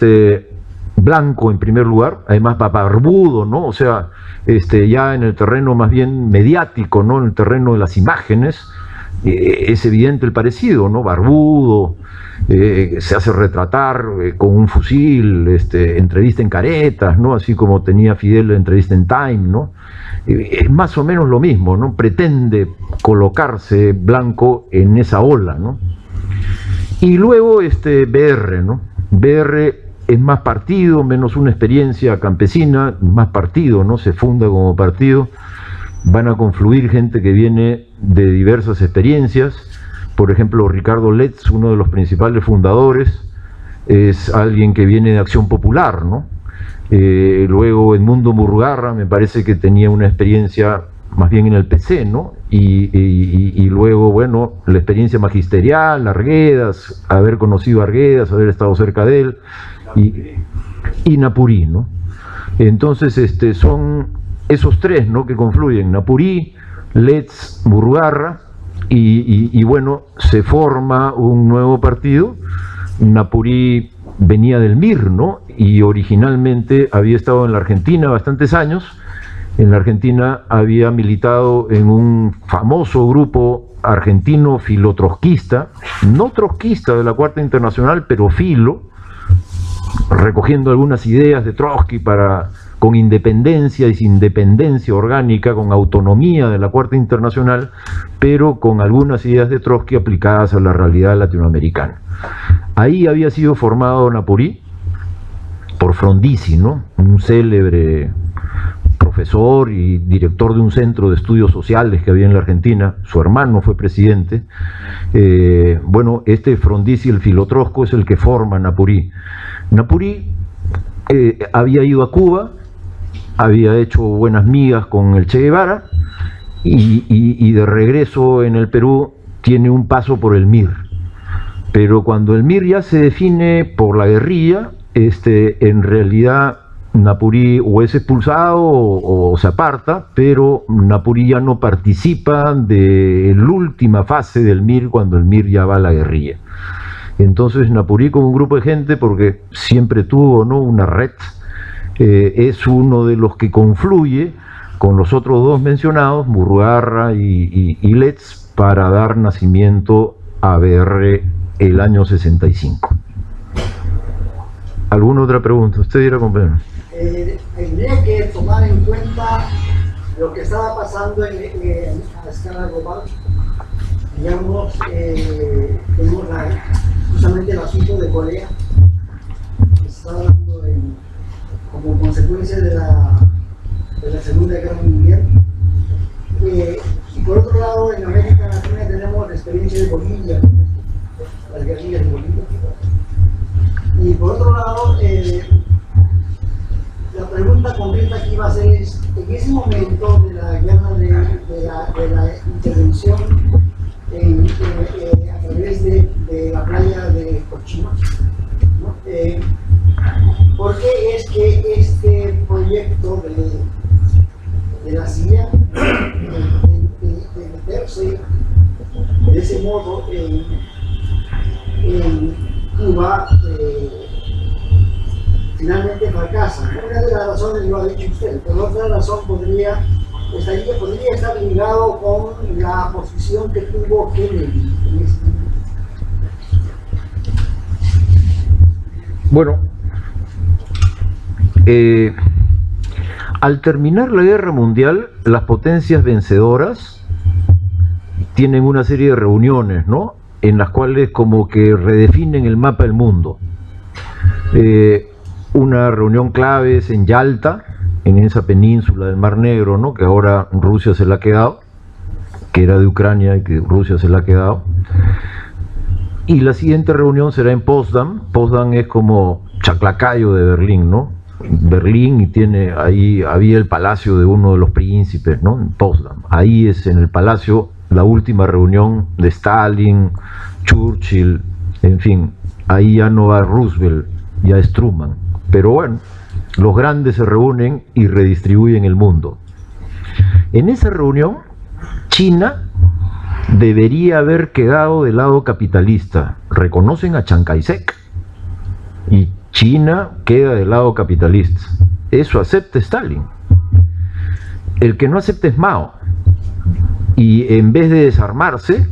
Blanco en primer lugar, además barbudo, ¿no? O sea, ya en el terreno más bien mediático, ¿no? En el terreno de las imágenes, es evidente el parecido, ¿no? Barbudo, se hace retratar con un fusil, entrevista en caretas, ¿no? Así como tenía Fidel la entrevista en Time, ¿no? Es más o menos lo mismo, ¿no? Pretende colocarse Blanco en esa ola, ¿no? Y luego BR, ¿no? BR es más partido, menos una experiencia campesina, más partido, ¿no? Se funda como partido, van a confluir gente que viene de diversas experiencias. Por ejemplo, Ricardo Letts, uno de los principales fundadores, es alguien que viene de Acción Popular, ¿no? Luego Edmundo Murrugarra me parece que tenía una experiencia más bien en el PC, ¿no? Y luego, bueno, la experiencia magisterial, Arguedas, haber conocido a Arguedas, haber estado cerca de él, y Napurí, ¿no? Entonces, son esos tres, ¿no? Que confluyen, Napurí, Letts, Murrugarra, y bueno, se forma un nuevo partido. Napurí venía del MIR, ¿no? Y originalmente había estado en la Argentina bastantes años, en la Argentina había militado en un famoso grupo argentino filotrotskista, no trotskista de la Cuarta Internacional, pero filo, recogiendo algunas ideas de Trotsky con independencia y sin dependencia orgánica, con autonomía de la Cuarta Internacional, pero con algunas ideas de Trotsky aplicadas a la realidad latinoamericana. Ahí había sido formado Naporí por Frondizi, ¿no? Un célebre profesor y director de un centro de estudios sociales que había en la Argentina. Su hermano fue presidente. Bueno, este Frondizi, el filotrosco, es el que forma Naporí. Naporí había ido a Cuba, había hecho buenas migas con el Che Guevara y de regreso en el Perú tiene un paso por el MIR. Pero cuando el MIR ya se define por la guerrilla, en realidad Naporí o es expulsado o se aparta, pero Naporí ya no participa de la última fase del MIR cuando el MIR ya va a la guerrilla. Entonces Naporí, con un grupo de gente, porque siempre tuvo, ¿no?, una red, es uno de los que confluye con los otros dos mencionados, Murrugarra y Letts, para dar nacimiento a BR el año 65. ¿Alguna otra pregunta? Usted dirá, compañero. Tendría que tomar en cuenta lo que estaba pasando a escala global. Digamos, tenemos justamente el asunto de Corea, que se está dando como consecuencia de la Segunda Guerra Mundial. Y por otro lado, en América Latina tenemos la experiencia de Bolivia, las guerrillas de Bolivia. Y por otro lado, la pregunta concreta que iba a hacer es, en ese momento de la guerra de la intervención a través de la playa de Cochinos, ¿no? ¿Por qué es que este proyecto de la CIA de meterse de ese modo en Cuba finalmente fracasa? Una de las razones lo ha dicho usted, pero otra razón podría estar ligado con la posición que tuvo Kennedy en ese momento. Bueno, al terminar la guerra mundial, las potencias vencedoras tienen una serie de reuniones, ¿no?, en las cuales como que redefinen el mapa del mundo. Una reunión clave es en Yalta, en esa península del Mar Negro, ¿no?, que ahora Rusia se la ha quedado, que era de Ucrania y que Rusia se la ha quedado. Y la siguiente reunión será en Potsdam. Potsdam es como Chaclacayo de Berlín, ¿no? Berlín, y ahí había el palacio de uno de los príncipes, ¿no?, en Potsdam. Ahí es en el palacio la última reunión de Stalin, Churchill, en fin, ahí ya no va Roosevelt, ya es Truman. Pero bueno, los grandes se reúnen y redistribuyen el mundo. En esa reunión, China debería haber quedado del lado capitalista. Reconocen a Chiang Kai-shek y China queda del lado capitalista. Eso acepta Stalin. El que no acepta es Mao. Y en vez de desarmarse,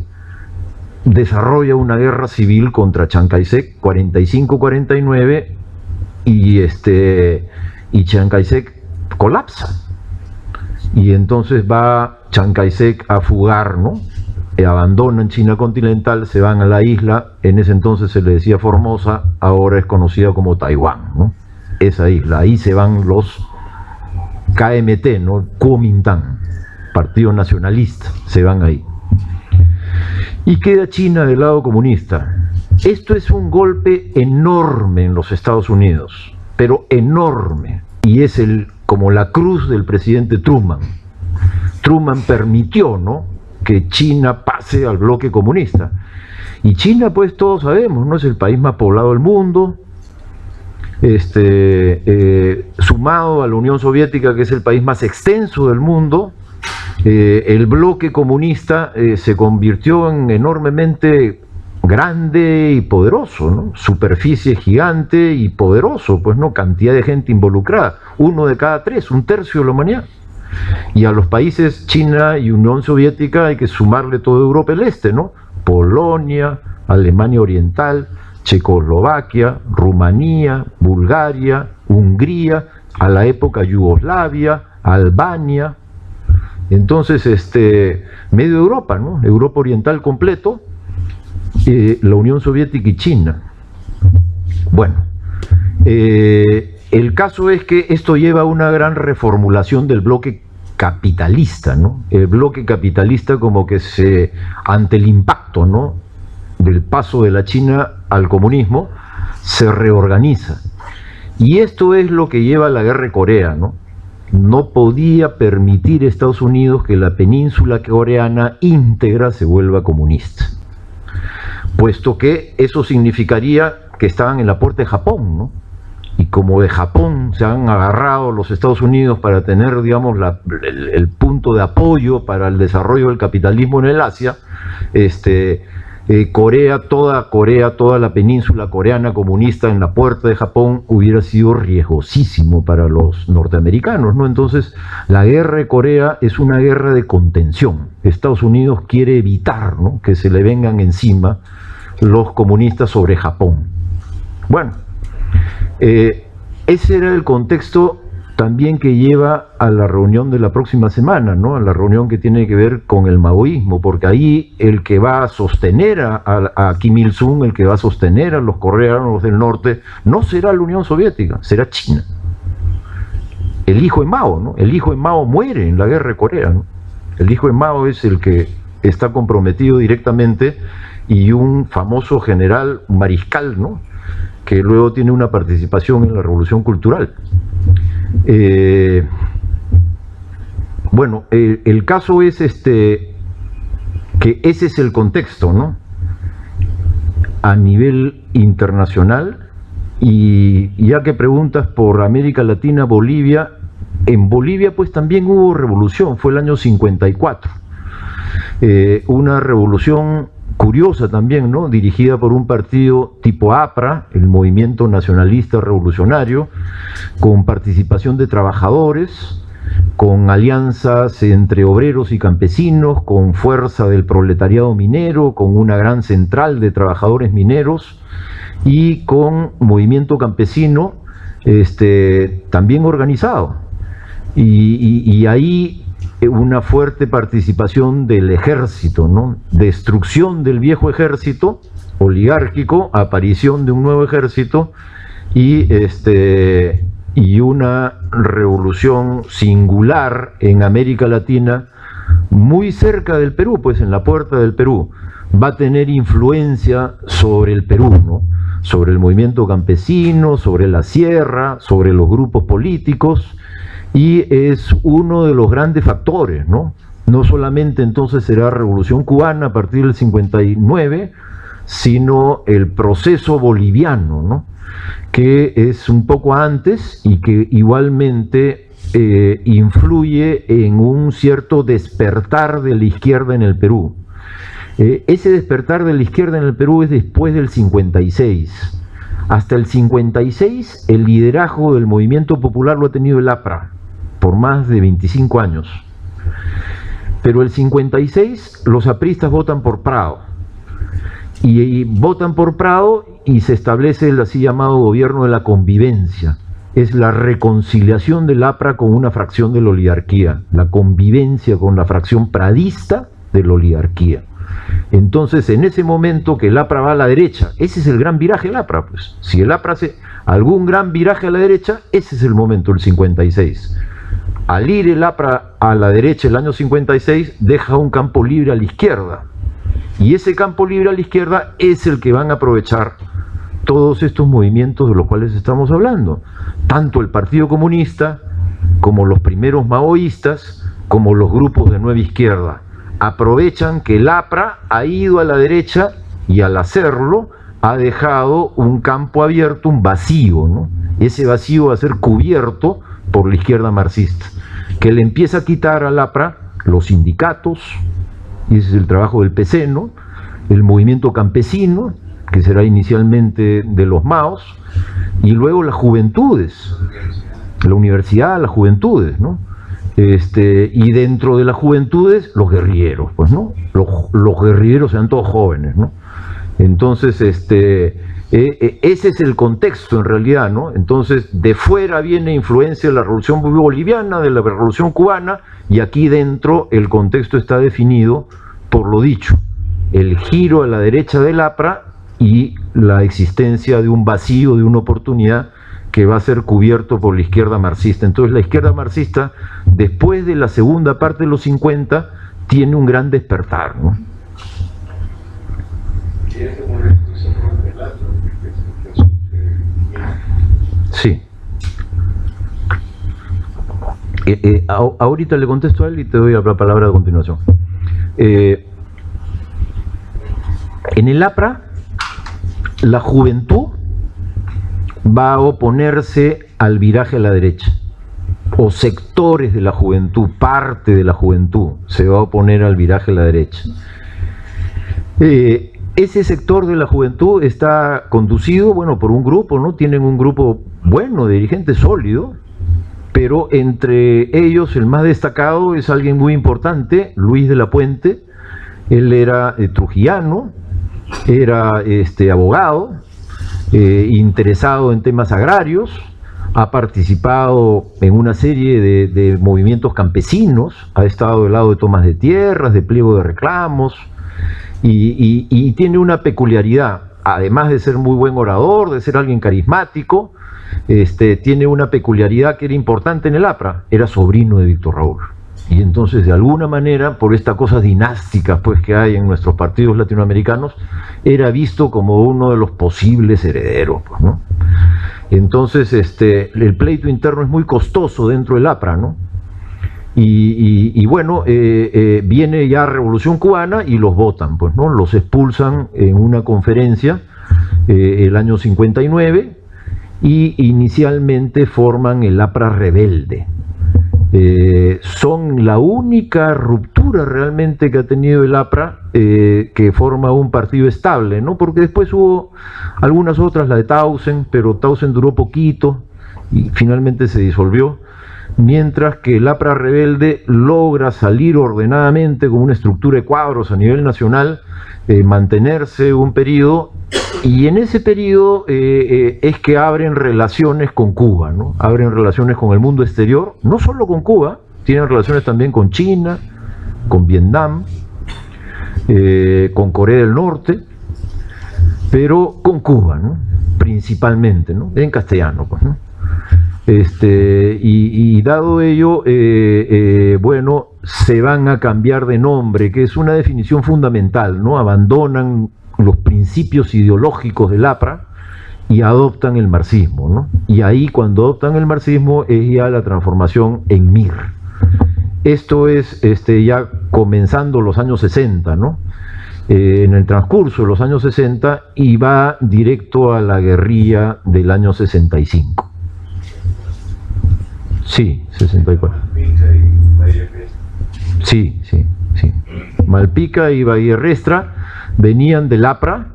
desarrolla una guerra civil contra Chiang Kai-shek, 45-49, y Chiang Kai-shek colapsa. Y entonces va Chiang Kai-shek a fugar, ¿no? Abandonan China continental, se van a la isla, en ese entonces se le decía Formosa, ahora es conocida como Taiwán, ¿no? Esa isla, ahí se van los KMT, ¿no? Kuomintang, Partido Nacionalista, se van ahí. Y queda China del lado comunista. Esto es un golpe enorme en los Estados Unidos, pero enorme, y es como la cruz del presidente Truman. Truman permitió, ¿no?, que China pase al bloque comunista. Y China, pues todos sabemos, ¿no?, es el país más poblado del mundo, sumado a la Unión Soviética, que es el país más extenso del mundo. El bloque comunista se convirtió en enormemente grande y poderoso, ¿no? Superficie gigante y poderoso, pues, ¿no? Cantidad de gente involucrada, 1 de cada 3, un tercio de la humanidad. Y a los países China y Unión Soviética hay que sumarle toda Europa del Este, ¿no? Polonia, Alemania Oriental, Checoslovaquia, Rumanía, Bulgaria, Hungría, a la época Yugoslavia, Albania. Entonces, medio Europa, ¿no? Europa Oriental completo, la Unión Soviética y China. Bueno, el caso es que esto lleva a una gran reformulación del bloque capitalista, ¿no? El bloque capitalista como que ante el impacto, ¿no?, del paso de la China al comunismo, se reorganiza. Y esto es lo que lleva a la guerra de Corea, ¿no? No podía permitir Estados Unidos que la península coreana íntegra se vuelva comunista, puesto que eso significaría que estaban en la puerta de Japón, ¿no? Y como de Japón se han agarrado los Estados Unidos para tener, digamos, el punto de apoyo para el desarrollo del capitalismo en el Asia, Corea, toda la península coreana comunista en la puerta de Japón hubiera sido riesgosísimo para los norteamericanos, ¿no? Entonces, la guerra de Corea es una guerra de contención. Estados Unidos quiere evitar, ¿no?, que se le vengan encima los comunistas sobre Japón. Bueno, ese era el contexto también que lleva a la reunión de la próxima semana, ¿no? A la reunión que tiene que ver con el maoísmo, porque ahí el que va a sostener a Kim Il-sung, el que va a sostener a los coreanos del norte, no será la Unión Soviética, será China. El hijo de Mao, ¿no? El hijo de Mao muere en la guerra de Corea, ¿no? El hijo de Mao es el que está comprometido directamente, y un famoso general, un mariscal, ¿no?, que luego tiene una participación en la Revolución Cultural. Bueno, el caso es que ese es el contexto, ¿no?, a nivel internacional. Y ya que preguntas por América Latina, Bolivia, en Bolivia pues también hubo revolución, fue el año 54, una revolución curiosa también, ¿no?, dirigida por un partido tipo APRA, el Movimiento Nacionalista Revolucionario, con participación de trabajadores, con alianzas entre obreros y campesinos, con fuerza del proletariado minero, con una gran central de trabajadores mineros y con movimiento campesino también organizado. Y ahí una fuerte participación del ejército, ¿no?, destrucción del viejo ejército oligárquico, aparición de un nuevo ejército y una revolución singular en América Latina, muy cerca del Perú, pues en la puerta del Perú. Va a tener influencia sobre el Perú, ¿no?, sobre el movimiento campesino, sobre la sierra, sobre los grupos políticos, y es uno de los grandes factores, ¿no? No solamente entonces será Revolución Cubana a partir del 59, sino el proceso boliviano, ¿no?, que es un poco antes y que igualmente influye en un cierto despertar de la izquierda en el Perú. Ese despertar de la izquierda en el Perú es después del 56. Hasta el 56 el liderazgo del movimiento popular lo ha tenido el APRA por más de 25 años. Pero el 56 los apristas votan por Prado. Y votan por Prado y se establece el así llamado gobierno de la convivencia. Es la reconciliación del APRA con una fracción de la oligarquía, la convivencia con la fracción pradista de la oligarquía. Entonces, en ese momento que el APRA va a la derecha, ese es el gran viraje del APRA, pues. Si el APRA hace algún gran viraje a la derecha, ese es el momento, el 56. Al ir el APRA a la derecha el año 56, deja un campo libre a la izquierda. Y ese campo libre a la izquierda es el que van a aprovechar todos estos movimientos de los cuales estamos hablando. Tanto el Partido Comunista, como los primeros maoístas, como los grupos de nueva izquierda. Aprovechan que el APRA ha ido a la derecha y al hacerlo ha dejado un campo abierto, un vacío, ¿no? Ese vacío va a ser cubierto por la izquierda marxista, que le empieza a quitar al APRA los sindicatos, y ese es el trabajo del PC, ¿no?, el movimiento campesino, que será inicialmente de los maos, y luego las juventudes, la universidad, las juventudes, ¿no? Y dentro de las juventudes, los guerrilleros, pues, ¿no? Los guerrilleros sean todos jóvenes, ¿no? Entonces, ese es el contexto en realidad, ¿no? Entonces, de fuera viene influencia de la Revolución Boliviana, de la Revolución Cubana, y aquí dentro el contexto está definido por lo dicho, el giro a la derecha del APRA y la existencia de un vacío, de una oportunidad que va a ser cubierto por la izquierda marxista. Entonces la izquierda marxista, después de la segunda parte de los 50, tiene un gran despertar, ¿no? Sí. Ahorita le contesto a él y te doy la palabra a continuación. En el APRA, la juventud va a oponerse al viraje a la derecha, o sectores de la juventud, parte de la juventud, se va a oponer al viraje a la derecha. Ese sector de la juventud está conducido, bueno, por un grupo, ¿no? Tienen un grupo bueno, de dirigentes sólidos, pero entre ellos el más destacado es alguien muy importante, Luis de la Puente. Él era trujillano, era abogado, interesado en temas agrarios, ha participado en una serie de movimientos campesinos, ha estado del lado de tomas de tierras, de pliego de reclamos, y tiene una peculiaridad, además de ser muy buen orador, de ser alguien carismático, tiene una peculiaridad que era importante en el APRA, era sobrino de Víctor Raúl. Y entonces, de alguna manera, por estas cosas dinásticas pues, que hay en nuestros partidos latinoamericanos, era visto como uno de los posibles herederos, pues, ¿no? Entonces, el pleito interno es muy costoso dentro del APRA, ¿no? Y bueno, viene ya Revolución Cubana y los votan, pues, ¿no? Los expulsan en una conferencia el año 59 y inicialmente forman el APRA rebelde. Son la única ruptura realmente que ha tenido el APRA, que forma un partido estable, ¿no? Porque después hubo algunas otras, la de Tausen, pero Tausen duró poquito y finalmente se disolvió, mientras que el APRA rebelde logra salir ordenadamente con una estructura de cuadros a nivel nacional, mantenerse un periodo, y en ese periodo es que abren relaciones con Cuba, ¿no? Abren relaciones con el mundo exterior, no solo con Cuba, tienen relaciones también con China, con Vietnam, con Corea del Norte, pero con Cuba, ¿no? Principalmente, ¿no? En castellano, pues, ¿no? Y dado ello, bueno, se van a cambiar de nombre, que es una definición fundamental, ¿no? Abandonan los principios ideológicos del APRA y adoptan el marxismo, ¿no? Y ahí, cuando adoptan el marxismo, es ya la transformación en MIR. Esto es ya comenzando los años 60, ¿no? En el transcurso de los años 60, y va directo a la guerrilla del año 65. Sí, 64. Sí. Malpica y Vallerrestra venían del APRA.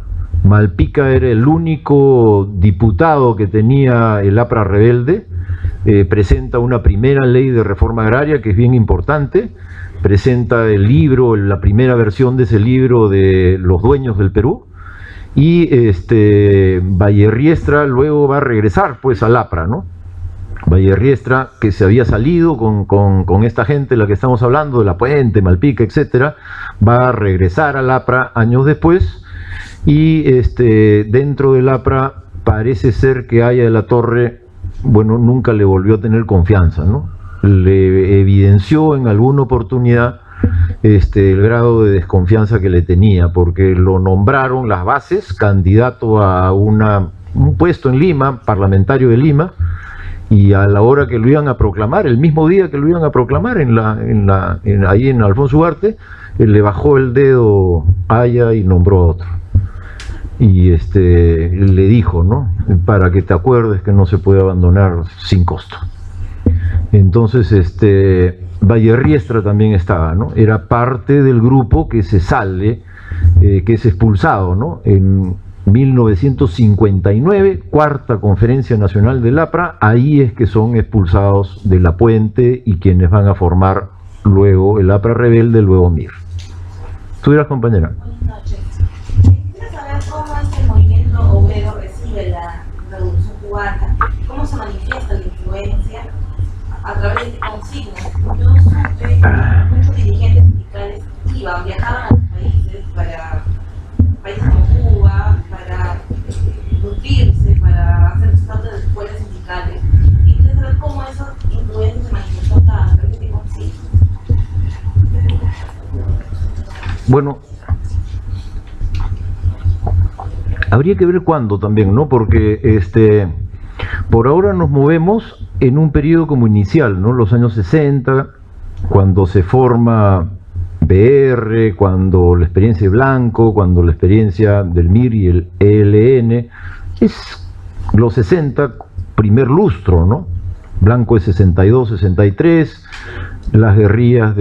Malpica era el único diputado que tenía el APRA rebelde. Presenta una primera ley de reforma agraria que es bien importante. Presenta el libro, la primera versión de ese libro de Los Dueños del Perú. Y Vallerriestra luego va a regresar pues al APRA, ¿no? Vallerriestra, que se había salido con esta gente de la que estamos hablando, de la Puente, Malpica, etcétera, va a regresar al APRA años después, y dentro del APRA parece ser que Haya de la Torre, bueno, nunca le volvió a tener confianza, ¿no? Le evidenció en alguna oportunidad el grado de desconfianza que le tenía, porque lo nombraron las bases candidato a un puesto en Lima, parlamentario de Lima, y a la hora que lo iban a proclamar, el mismo día que lo iban a proclamar ahí en Alfonso Ugarte, le bajó el dedo Haya y nombró a otro. Y le dijo, ¿no? Para que te acuerdes que no se puede abandonar sin costo. Entonces, Vallerriestra también estaba, ¿no? Era parte del grupo que se sale, que es expulsado, ¿no? 1959, cuarta conferencia nacional del APRA, ahí es que son expulsados de la Puente y quienes van a formar luego el APRA rebelde, luego MIR. ¿Tú dirás, compañera? Buenas noches. Quiero saber cómo es que el movimiento obrero recibe la revolución cubana, cómo se manifiesta la influencia a través de qué consignas. Yo supe que muchos dirigentes sindicales viajaban a los países como Cuba, para nutrirse, para hacer parte de escuelas sindicales. Y quiero saber cómo esa influencia se manifestó acá, a través de qué consignas. Bueno, habría que ver cuándo también, ¿no? Porque por ahora nos movemos en un periodo como inicial, ¿no? Los años 60, cuando se forma BR, cuando la experiencia de Blanco, cuando la experiencia del MIR y el ELN, es los 60, primer lustro, ¿no? Blanco es 62, 63, las guerrillas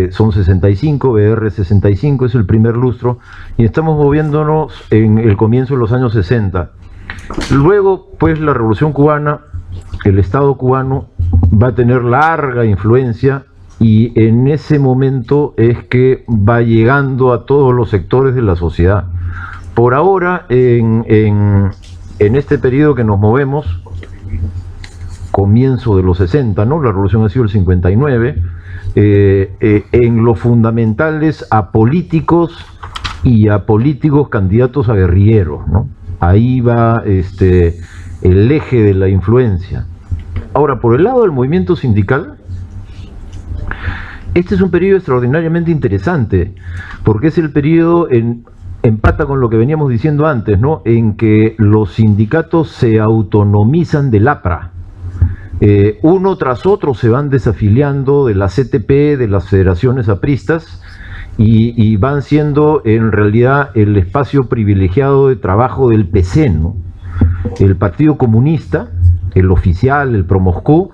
son 65, BR 65, es el primer lustro, y estamos moviéndonos en el comienzo de los años 60. Luego, pues, la Revolución Cubana, el Estado cubano va a tener larga influencia, y en ese momento es que va llegando a todos los sectores de la sociedad. Por ahora, en este periodo que nos movemos, comienzo de los 60, ¿no? La revolución ha sido el 59, en lo fundamental es a políticos y a políticos candidatos a guerrilleros, ¿no? Ahí va el eje de la influencia. Ahora, por el lado del movimiento sindical, este es un periodo extraordinariamente interesante, porque es el periodo, empata con lo que veníamos diciendo antes, ¿no? En que los sindicatos se autonomizan del APRA. Uno tras otro se van desafiliando de la CTP, de las federaciones apristas, y van siendo en realidad el espacio privilegiado de trabajo del PC, ¿no? El Partido Comunista, el oficial, el pro-Moscú,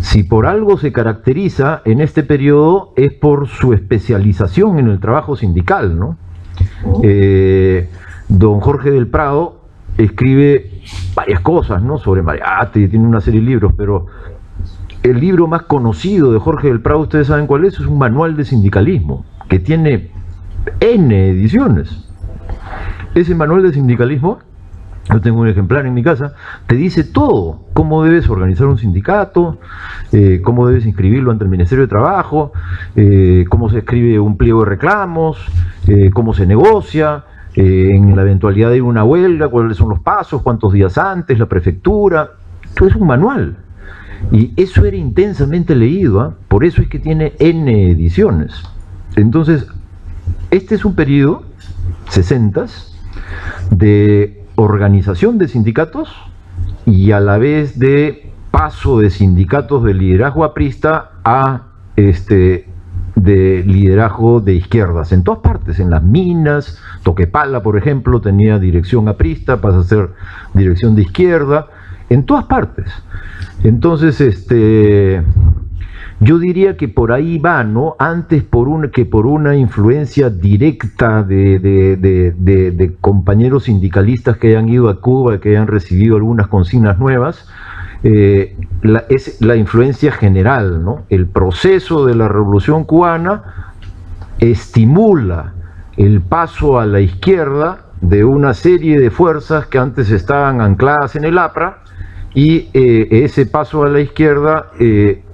si por algo se caracteriza en este periodo es por su especialización en el trabajo sindical, ¿no? Don Jorge del Prado escribe varias cosas, ¿no? Sobre Mariátegui, tiene una serie de libros, pero el libro más conocido de Jorge del Prado, ustedes saben cuál es un manual de sindicalismo, que tiene N ediciones. Ese manual de sindicalismo, yo tengo un ejemplar en mi casa, te dice todo, cómo debes organizar un sindicato, cómo debes inscribirlo ante el Ministerio de Trabajo, cómo se escribe un pliego de reclamos, cómo se negocia, en la eventualidad de una huelga, cuáles son los pasos, cuántos días antes, la prefectura. Todo es un manual. Y eso era intensamente leído, ¿eh? Por eso es que tiene N ediciones. Entonces, este es un periodo, 60s, de organización de sindicatos y a la vez de paso de sindicatos de liderazgo aprista a de liderazgo de izquierdas, en todas partes, en las minas. Toquepala, por ejemplo, tenía dirección aprista, pasa a ser dirección de izquierda, en todas partes. Entonces, yo diría que por ahí va, ¿no? Antes que por una influencia directa de compañeros sindicalistas que hayan ido a Cuba, que hayan recibido algunas consignas nuevas, es la influencia general, ¿no? El proceso de la Revolución Cubana estimula el paso a la izquierda de una serie de fuerzas que antes estaban ancladas en el APRA, y ese paso a la izquierda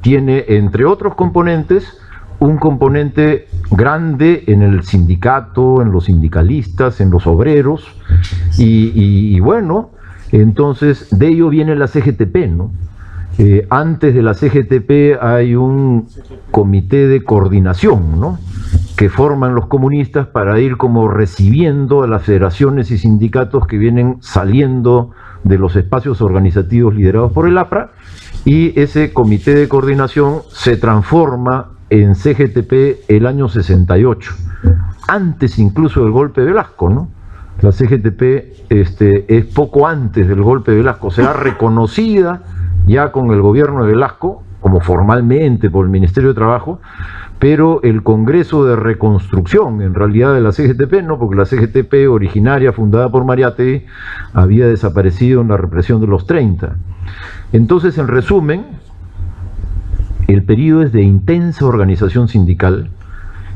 tiene, entre otros componentes, un componente grande en el sindicato, en los sindicalistas, en los obreros, y bueno, entonces de ello viene la CGTP, ¿no? Antes de la CGTP hay un comité de coordinación, ¿no? Que forman los comunistas para ir como recibiendo a las federaciones y sindicatos que vienen saliendo de los espacios organizativos liderados por el APRA, y ese comité de coordinación se transforma en CGTP el año 68, antes incluso del golpe de Velasco, ¿no? La CGTP es poco antes del golpe de Velasco, será reconocida ya con el gobierno de Velasco, como formalmente por el Ministerio de Trabajo, pero el Congreso de Reconstrucción, en realidad de la CGTP, no, porque la CGTP originaria, fundada por Mariátegui, había desaparecido en la represión de los 30. Entonces, en resumen, el periodo es de intensa organización sindical,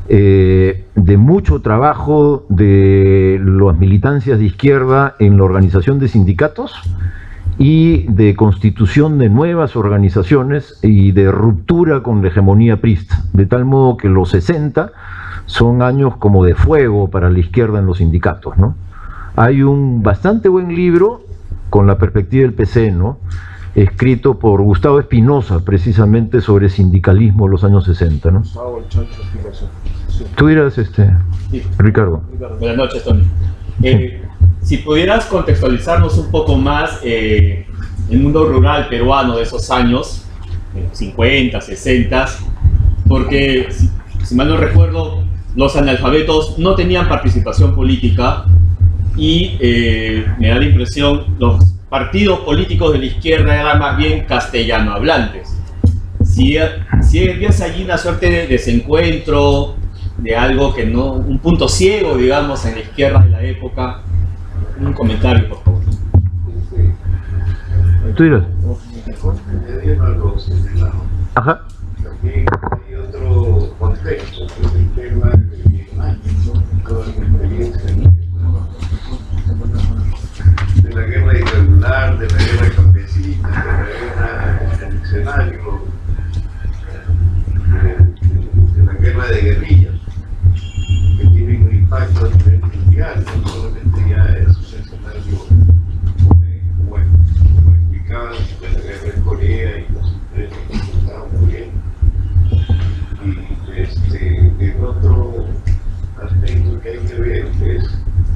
de mucho trabajo de las militancias de izquierda en la organización de sindicatos y de constitución de nuevas organizaciones y de ruptura con la hegemonía prista, de tal modo que los 60 son años como de fuego para la izquierda en los sindicatos, ¿no? Hay un bastante buen libro con la perspectiva del PC, ¿no?, escrito por Gustavo Espinosa, precisamente sobre sindicalismo en los años 60, ¿no? Tú dirás, Sí. Ricardo. Buenas noches, Tony. Si pudieras contextualizarnos un poco más el mundo rural peruano de esos años, 50, 60, porque, si mal no recuerdo, los analfabetos no tenían participación política y me da la impresión los partidos políticos de la izquierda eran más bien castellano hablantes. Si habías allí una suerte de desencuentro, de algo que no, un punto ciego, digamos, en la izquierda de la época, un comentario, por favor. ¿Tú dirás? Ajá. También hay otro contexto, que es el tema de Vietnam, toda mi experiencia de la guerra irregular, de la guerra campesina, de la guerra revolucionaria, de la guerra de guerrillas, que tienen un impacto a nivel mundial, no solamente ya es un escenario como explicaban de la guerra en Corea y los intereses que se estaban muriendo. Y el otro aspecto que hay que ver es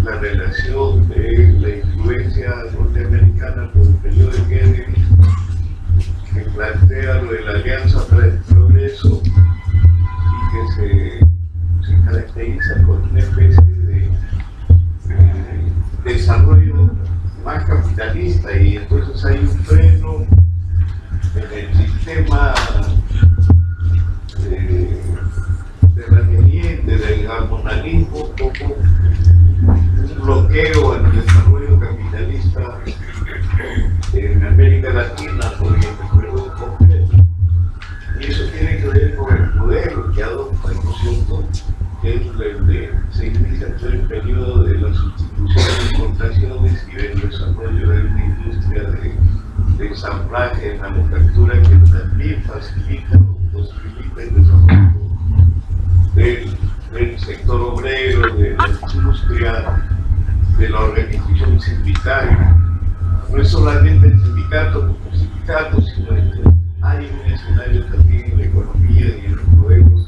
la relación de la influencia norteamericana por el periodo de Kennedy, que plantea lo de la Alianza para el Progreso y que se caracteriza por una especie de desarrollo más capitalista, y entonces hay un freno en el sistema terrateniente del armonalismo, un poco un bloqueo al desarrollo capitalista en América Latina, por ejemplo, en concreto. Y eso tiene que ver con el modelo que adopta, ¿no es cierto?, que es el de se inicia todo el periodo de la sustitución de importaciones y del desarrollo de una industria de ensamblaje, de manufactura, que también facilita o posibilita el desarrollo del sector obrero, de la industria, de la organización sindical. No es solamente el sindicato como sindicato, sino que hay un escenario también en la economía y en los modelos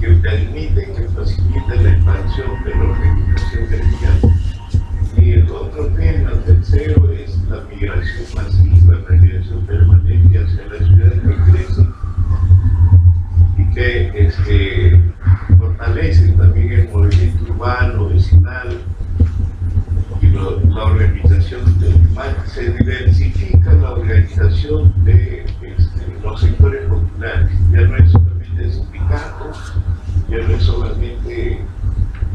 que permiten, que facilitan la expansión de la organización gremial. Y el otro tema, el tercero, es la migración masiva, la migración permanente hacia las ciudades que crecen y que fortalecen también el movimiento urbano, vecinal, y la organización, se diversifica la organización de los sectores populares. Ya no es solamente el sindicato, ya no es solamente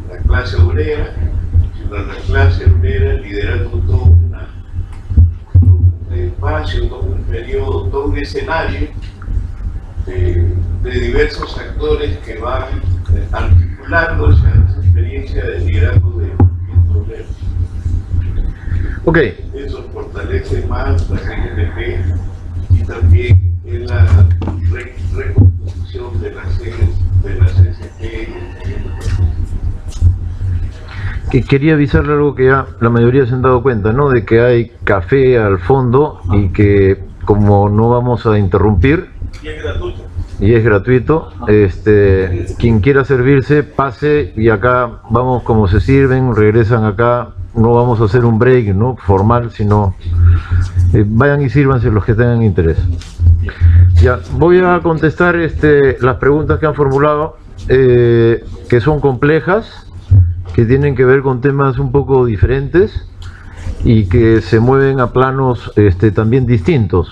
la clase obrera, sino la clase obrera liderando todo un espacio, todo un periodo, todo un escenario de diversos actores que van articulándose a esa experiencia de liderazgo del movimiento obrero. Okay. Eso fortalece más la CGTP y también en la recomposición de las CGT. Que quería avisarle algo que ya la mayoría se han dado cuenta, ¿no? De que hay café al fondo y que, como no vamos a interrumpir, y es gratuito, quien quiera servirse, pase, y acá vamos como se sirven, regresan acá. No vamos a hacer un break, ¿no?, formal, sino vayan y sírvanse los que tengan interés. Ya, voy a contestar las preguntas que han formulado, que son complejas, que tienen que ver con temas un poco diferentes y que se mueven a planos también distintos.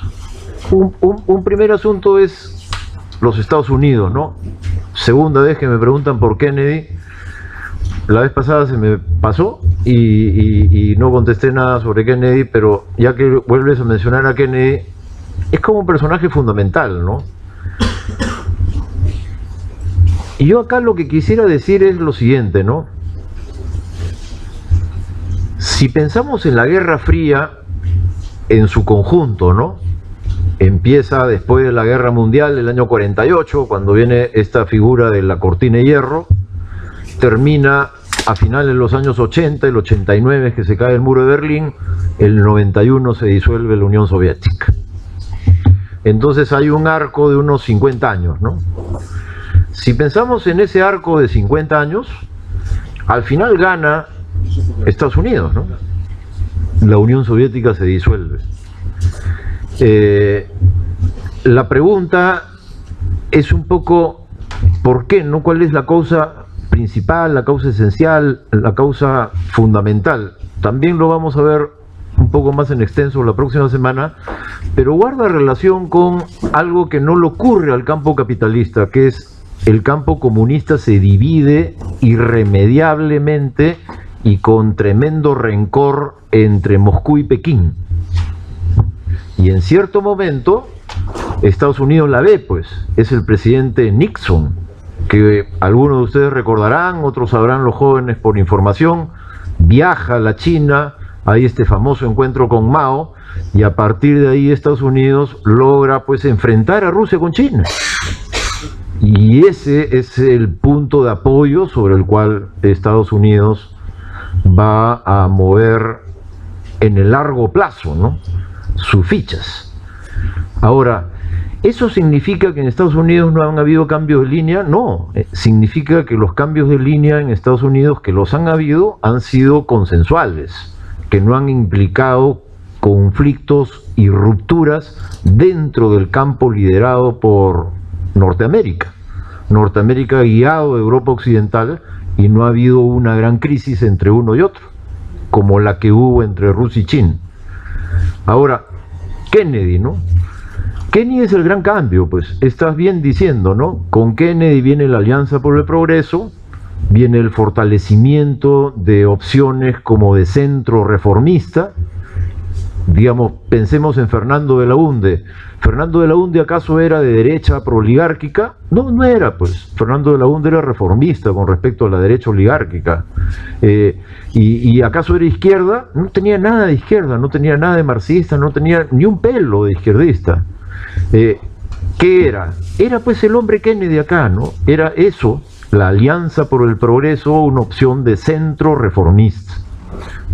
Un primer asunto es los Estados Unidos, ¿no? Segunda vez que me preguntan por Kennedy. La vez pasada se me pasó y no contesté nada sobre Kennedy, pero ya que vuelves a mencionar a Kennedy, es como un personaje fundamental, ¿no? Y yo acá lo que quisiera decir es lo siguiente, ¿no? Si pensamos en la Guerra Fría en su conjunto, ¿no? Empieza después de la Guerra Mundial, el año 48, cuando viene esta figura de la cortina de hierro, termina a finales de los años 80, el 89 es que se cae el muro de Berlín, el 91 se disuelve la Unión Soviética. Entonces hay un arco de unos 50 años, ¿no? Si pensamos en ese arco de 50 años, al final gana Estados Unidos, ¿no? La Unión Soviética se disuelve. La pregunta es un poco, ¿por qué? ¿No? ¿Cuál es la causa principal, la causa esencial, la causa fundamental? También lo vamos a ver un poco más en extenso la próxima semana, pero guarda relación con algo que no le ocurre al campo capitalista, que es el campo comunista se divide irremediablemente y con tremendo rencor entre Moscú y Pekín. Y en cierto momento Estados Unidos la ve, pues, es el presidente Nixon, que algunos de ustedes recordarán, otros sabrán los jóvenes por información, viaja a la China, hay este famoso encuentro con Mao, y a partir de ahí Estados Unidos logra pues enfrentar a Rusia con China. Y ese es el punto de apoyo sobre el cual Estados Unidos va a mover en el largo plazo, ¿no?, sus fichas. Ahora, ¿eso significa que en Estados Unidos no han habido cambios de línea? No, significa que los cambios de línea en Estados Unidos, que los han habido, han sido consensuales, que no han implicado conflictos y rupturas dentro del campo liderado por Norteamérica. Norteamérica ha guiado a Europa Occidental y no ha habido una gran crisis entre uno y otro, como la que hubo entre Rusia y China. Ahora, Kennedy, ¿no? Kennedy es el gran cambio, pues, estás bien diciendo, ¿no? Con Kennedy viene la Alianza por el Progreso, viene el fortalecimiento de opciones como de centro reformista. Digamos, pensemos en Fernando de la Hunde. ¿Fernando de la Hunde acaso era de derecha proligárquica? No, no era, pues. Fernando de la Hunde era reformista con respecto a la derecha oligárquica. ¿Y acaso era izquierda? No tenía nada de izquierda, no tenía nada de marxista, no tenía ni un pelo de izquierdista. ¿Qué era? Era pues el hombre Kennedy acá, ¿no? Era eso, la Alianza por el Progreso, una opción de centro reformista,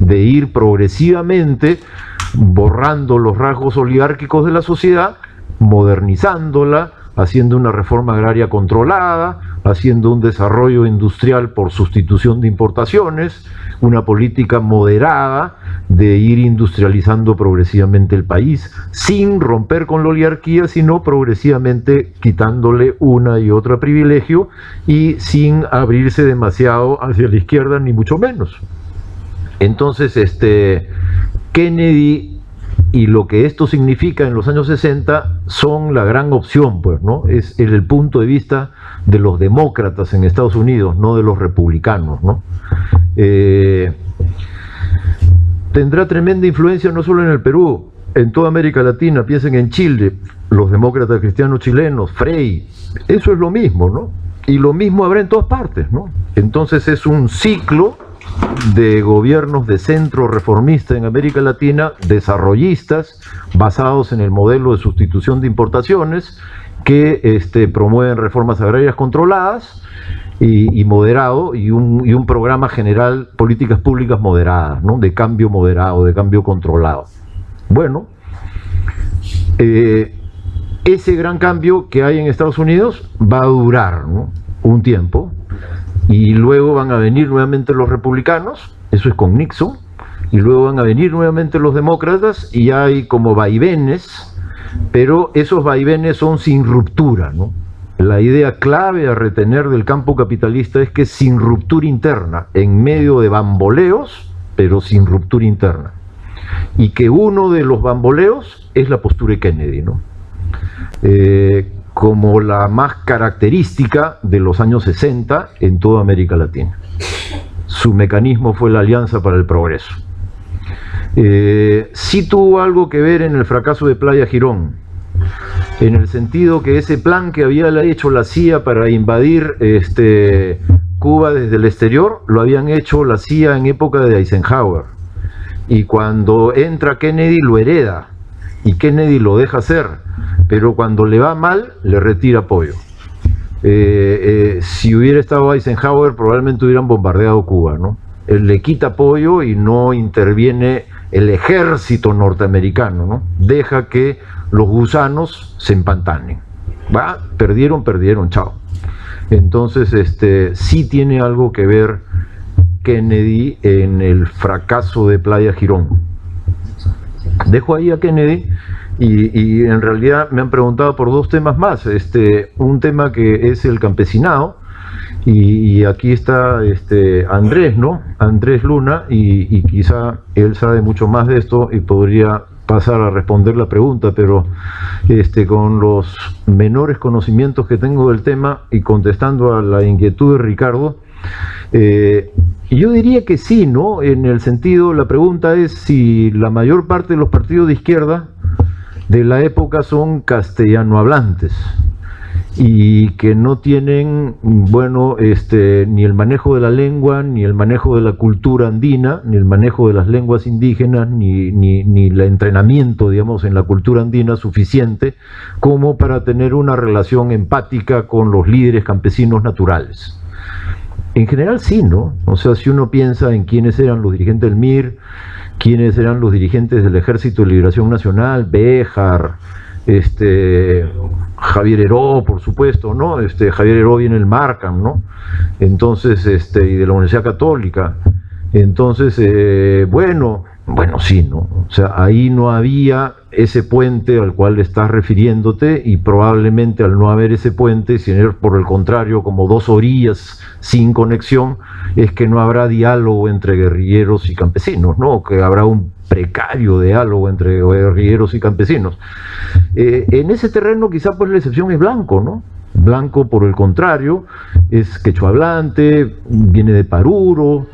de ir progresivamente borrando los rasgos oligárquicos de la sociedad, modernizándola, haciendo una reforma agraria controlada, haciendo un desarrollo industrial por sustitución de importaciones, una política moderada de ir industrializando progresivamente el país, sin romper con la oligarquía, sino progresivamente quitándole una y otra privilegio y sin abrirse demasiado hacia la izquierda, ni mucho menos. Entonces, Kennedy y lo que esto significa en los años 60 son la gran opción, pues, ¿no? Es el punto de vista de los demócratas en Estados Unidos, no de los republicanos, ¿no? Tendrá tremenda influencia no solo en el Perú, en toda América Latina. Piensen en Chile, los demócratas cristianos chilenos, Frei, eso es lo mismo, ¿no? Y lo mismo habrá en todas partes, ¿no? Entonces es un ciclo de gobiernos de centro reformista en América Latina, desarrollistas, basados en el modelo de sustitución de importaciones, que promueven reformas agrarias controladas y moderado, y un programa general, políticas públicas moderadas, ¿no?, de cambio moderado, de cambio controlado. Bueno, ese gran cambio que hay en Estados Unidos va a durar, ¿no?, un tiempo, y luego van a venir nuevamente los republicanos, eso es con Nixon, y luego van a venir nuevamente los demócratas, y hay como vaivenes, pero esos vaivenes son sin ruptura, ¿no? La idea clave a retener del campo capitalista es que sin ruptura interna, en medio de bamboleos, pero sin ruptura interna. Y que uno de los bamboleos es la postura de Kennedy, ¿no? como la más característica de los años 60 en toda América Latina. Su mecanismo fue la Alianza para el Progreso. Sí tuvo algo que ver en el fracaso de Playa Girón, en el sentido que ese plan que había hecho la CIA para invadir Cuba desde el exterior, lo habían hecho la CIA en época de Eisenhower. Y cuando entra Kennedy lo hereda, y Kennedy lo deja hacer, pero cuando le va mal, le retira apoyo. Si hubiera estado Eisenhower, probablemente hubieran bombardeado Cuba, ¿no? Él le quita apoyo y no interviene el ejército norteamericano, ¿no? Deja que los gusanos se empantanen. Va, perdieron, chao. Entonces, sí tiene algo que ver Kennedy en el fracaso de Playa Girón. Dejo ahí a Kennedy y en realidad me han preguntado por dos temas más. Un tema que es el campesinado, y aquí está Andrés, ¿no? Andrés Luna, y quizá él sabe mucho más de esto y podría pasar a responder la pregunta, pero con los menores conocimientos que tengo del tema y contestando a la inquietud de Ricardo, yo diría que sí, ¿no? En el sentido, la pregunta es si la mayor parte de los partidos de izquierda de la época son castellano hablantes y que no tienen, bueno, ni el manejo de la lengua, ni el manejo de la cultura andina, ni el manejo de las lenguas indígenas, ni el entrenamiento, digamos, en la cultura andina suficiente como para tener una relación empática con los líderes campesinos naturales. En general sí, ¿no? O sea, si uno piensa en quiénes eran los dirigentes del MIR, quiénes eran los dirigentes del Ejército de Liberación Nacional, Béjar, Javier Heró, por supuesto, ¿no? Javier Heró viene del Markham, ¿no? Entonces, y de la Universidad Católica. Entonces, bueno, sí, ¿no? O sea, ahí no había ese puente al cual estás refiriéndote, y probablemente al no haber ese puente, sino por el contrario, como dos orillas sin conexión, es que no habrá diálogo entre guerrilleros y campesinos, ¿no? Que habrá un precario diálogo entre guerrilleros y campesinos. En ese terreno quizá pues la excepción es Blanco, ¿no? Blanco, por el contrario, es quechua hablante, viene de Paruro,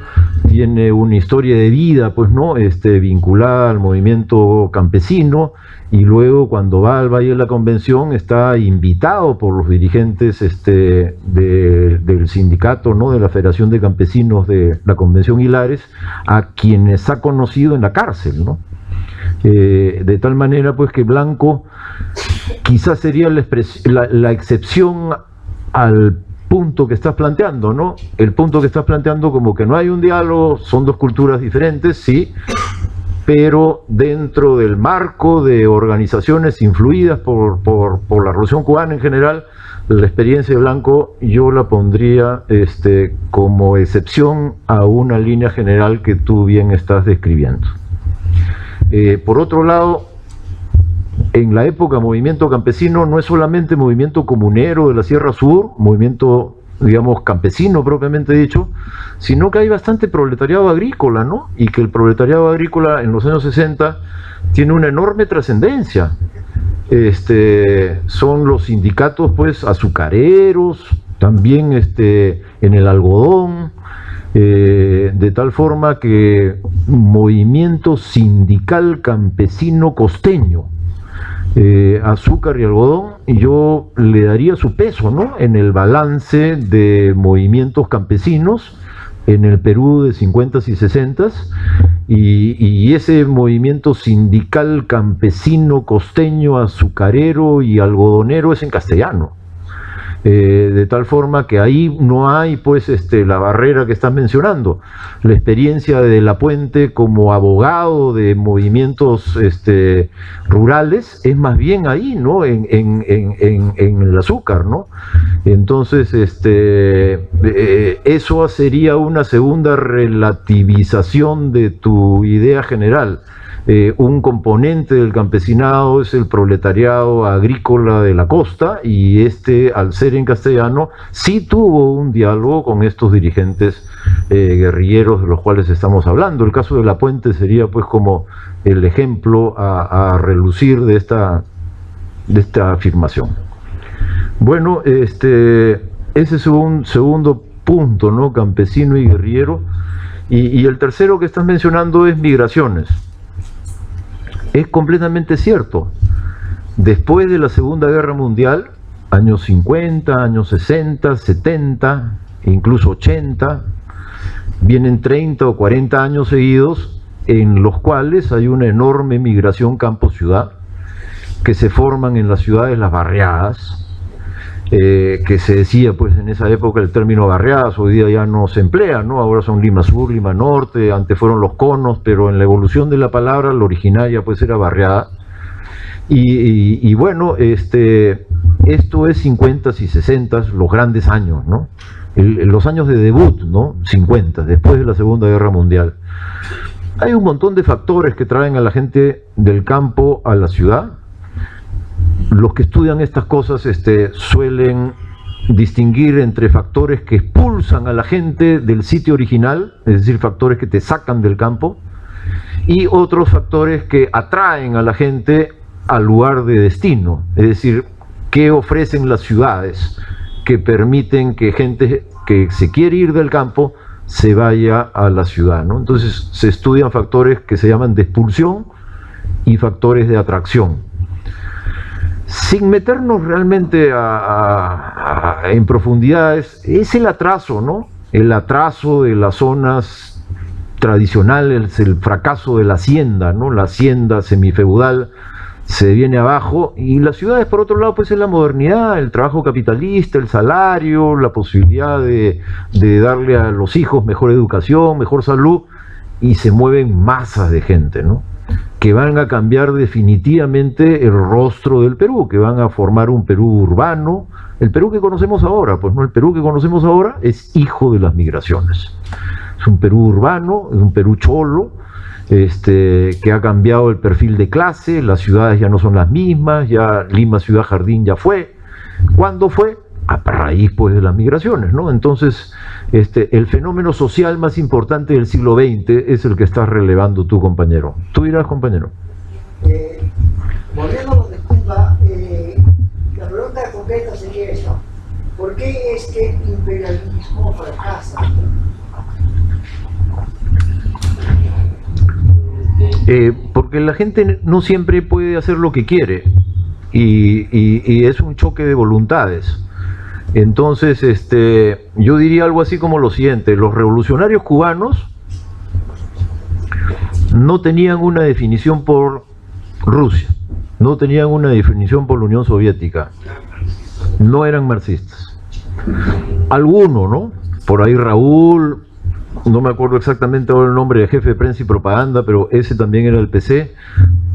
tiene una historia de vida, pues, ¿no? Vinculada al movimiento campesino, y luego cuando va al Valle de la Convención está invitado por los dirigentes del sindicato, ¿no? De la Federación de Campesinos de la Convención Hilares, a quienes ha conocido en la cárcel, ¿no? De tal manera pues que Blanco quizás sería la excepción al punto que estás planteando, ¿no? El punto que estás planteando como que no hay un diálogo, son dos culturas diferentes, sí, pero dentro del marco de organizaciones influidas por la Revolución Cubana en general, la experiencia de Blanco yo la pondría como excepción a una línea general que tú bien estás describiendo. Por otro lado, en la época movimiento campesino no es solamente movimiento comunero de la Sierra Sur, movimiento, digamos, campesino propiamente dicho, sino que hay bastante proletariado agrícola, ¿no? Y que el proletariado agrícola en los años 60 tiene una enorme trascendencia. Son los sindicatos, pues, azucareros, también en el algodón, de tal forma que movimiento sindical campesino costeño, azúcar y algodón, yo le daría su peso, ¿no? En el balance de movimientos campesinos en el Perú de 50s y 60s, y ese movimiento sindical campesino costeño, azucarero y algodonero es en castellano. De tal forma que ahí no hay pues la barrera que estás mencionando. La experiencia de La Puente como abogado de movimientos rurales es más bien ahí, ¿no? En el azúcar, ¿no? Entonces eso sería una segunda relativización de tu idea general. Un componente del campesinado es el proletariado agrícola de la costa, y al ser en castellano sí tuvo un diálogo con estos dirigentes guerrilleros de los cuales estamos hablando. El caso de La Puente sería pues como el ejemplo a relucir de esta de esta afirmación. Bueno, ese es un segundo punto, ¿no? Campesino y guerrillero. Y el tercero que estás mencionando es migraciones. Es completamente cierto. Después de la Segunda Guerra Mundial, años 50, años 60, 70, incluso 80, vienen 30 o 40 años seguidos en los cuales hay una enorme migración campo-ciudad, que se forman en las ciudades las barriadas, que se decía pues en esa época el término barriadas, hoy día ya no se emplea, ¿no? Ahora son Lima Sur, Lima Norte, antes fueron los conos, pero en la evolución de la palabra, la originaria pues era barriada. Y bueno, esto es 50s y 60s, los grandes años, ¿no? Los años de debut, ¿no? 50, después de la Segunda Guerra Mundial. Hay un montón de factores que traen a la gente del campo a la ciudad. Los que estudian estas cosas suelen distinguir entre factores que expulsan a la gente del sitio original, es decir, factores que te sacan del campo, y otros factores que atraen a la gente al lugar de destino, es decir, que ofrecen las ciudades, que permiten que gente que se quiere ir del campo se vaya a la ciudad, ¿no? Entonces se estudian factores que se llaman de expulsión y factores de atracción. Sin meternos realmente en profundidades, es el atraso, ¿no? El atraso de las zonas tradicionales, el fracaso de la hacienda, ¿no? La hacienda semifeudal se viene abajo, y las ciudades por otro lado pues es la modernidad, el trabajo capitalista, el salario, la posibilidad de darle a los hijos mejor educación, mejor salud, y se mueven masas de gente, ¿no? Que van a cambiar definitivamente el rostro del Perú, que van a formar un Perú urbano, el Perú que conocemos ahora, pues no, el Perú que conocemos ahora es hijo de las migraciones. Es un Perú urbano, es un Perú cholo, que ha cambiado el perfil de clase, las ciudades ya no son las mismas, ya Lima Ciudad Jardín ya fue. ¿Cuándo fue? A raíz pues de las migraciones, ¿no? Entonces, el fenómeno social más importante del siglo XX es el que estás relevando tú, compañero. Tú dirás, compañero. Volviendo a lo de Cuba, la pregunta concreta sería esta: ¿por qué es que el imperialismo fracasa? Porque la gente no siempre puede hacer lo que quiere, y es un choque de voluntades. Entonces, yo diría algo así como lo siguiente: los revolucionarios cubanos no tenían una definición por Rusia, no tenían una definición por la Unión Soviética, no eran marxistas. Alguno, ¿no? Por ahí Raúl, no me acuerdo exactamente ahora el nombre de jefe de prensa y propaganda, pero ese también era el PC.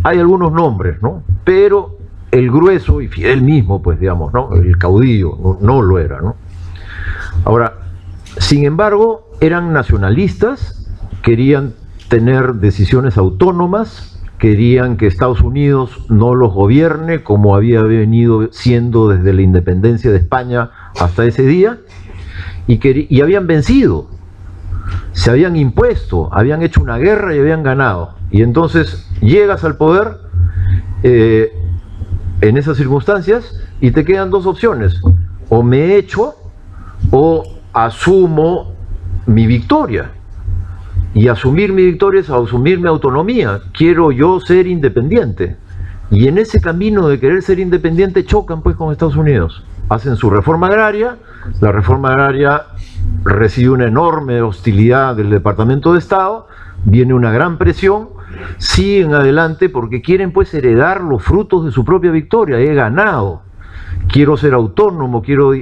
Hay algunos nombres, ¿no? Pero el grueso, y Fidel mismo, pues digamos, ¿no? El caudillo, no lo era, ¿no? Ahora, sin embargo, eran nacionalistas, querían tener decisiones autónomas, querían que Estados Unidos no los gobierne como había venido siendo desde la independencia de España hasta ese día, y habían vencido, se habían impuesto, habían hecho una guerra y habían ganado. Y entonces llegas al poder en esas circunstancias y te quedan dos opciones: o me echo o asumo mi victoria. Y asumir mi victoria es asumir mi autonomía. Quiero yo ser independiente. Y en ese camino de querer ser independiente chocan pues con Estados Unidos. Hacen su reforma agraria, la reforma agraria recibe una enorme hostilidad del Departamento de Estado, viene una gran presión, siguen adelante porque quieren pues heredar los frutos de su propia victoria. He ganado, quiero ser autónomo, quiero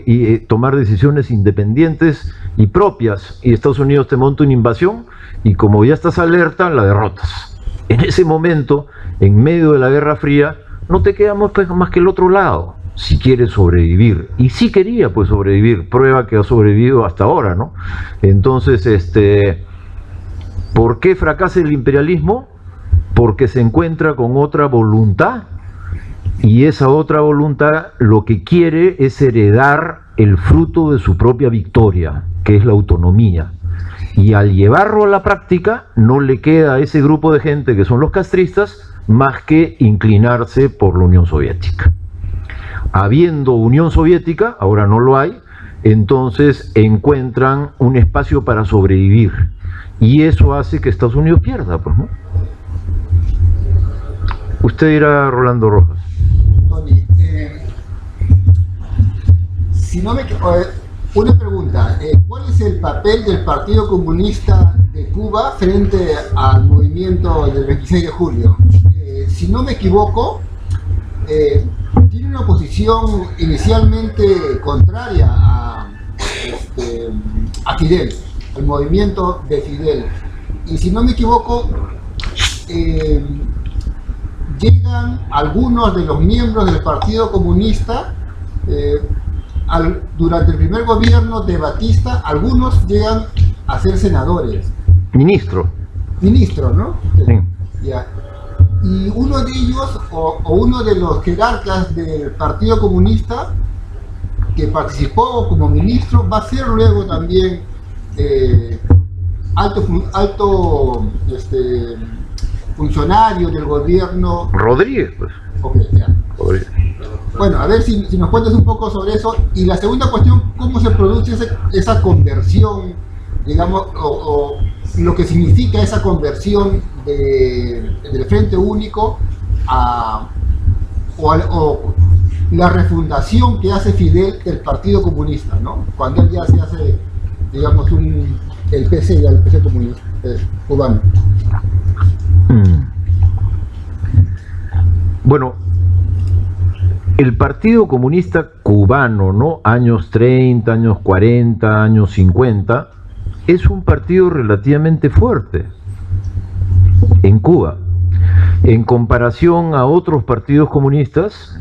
tomar decisiones independientes y propias, y Estados Unidos te monta una invasión y como ya estás alerta, la derrotas. En ese momento, en medio de la Guerra Fría, no te queda pues más que el otro lado, si quieres sobrevivir. Y sí quería pues sobrevivir, prueba que ha sobrevivido hasta ahora, ¿no? Entonces, ¿por qué fracasa el imperialismo? Porque se encuentra con otra voluntad, y esa otra voluntad lo que quiere es heredar el fruto de su propia victoria, que es la autonomía. Y al llevarlo a la práctica, no le queda a ese grupo de gente que son los castristas más que inclinarse por la Unión Soviética. habiendo Unión Soviética, ahora no lo hay, entonces encuentran un espacio para sobrevivir. Y eso hace que Estados Unidos pierda, pues, ¿no? Usted dirá, Rolando Rojas. Tony, si no me una pregunta, ¿cuál es el papel del Partido Comunista de Cuba frente al movimiento del 26 de julio? Si no me equivoco, tiene una posición inicialmente contraria a Fidel, al movimiento de Fidel. Y si no me equivoco, llegan algunos de los miembros del Partido Comunista durante el primer gobierno de Batista, algunos llegan a ser senadores. Ministro, ¿no? sí. Ya. Y uno de ellos, o uno de los jerarcas del Partido Comunista que participó como ministro, va a ser luego también alto funcionario del gobierno. Rodríguez, pues. Okay, ya. Rodríguez. Bueno, a ver si nos cuentas un poco sobre eso. Y la segunda cuestión, ¿cómo se produce esa conversión, digamos, o lo que significa esa conversión del Frente Único o la refundación que hace Fidel del Partido Comunista, ¿no? Cuando él ya se hace, digamos, el PC comunista, cubano. Bueno, el Partido Comunista Cubano, ¿no? Años 30, años 40, años 50, es un partido relativamente fuerte en Cuba. En comparación a otros partidos comunistas,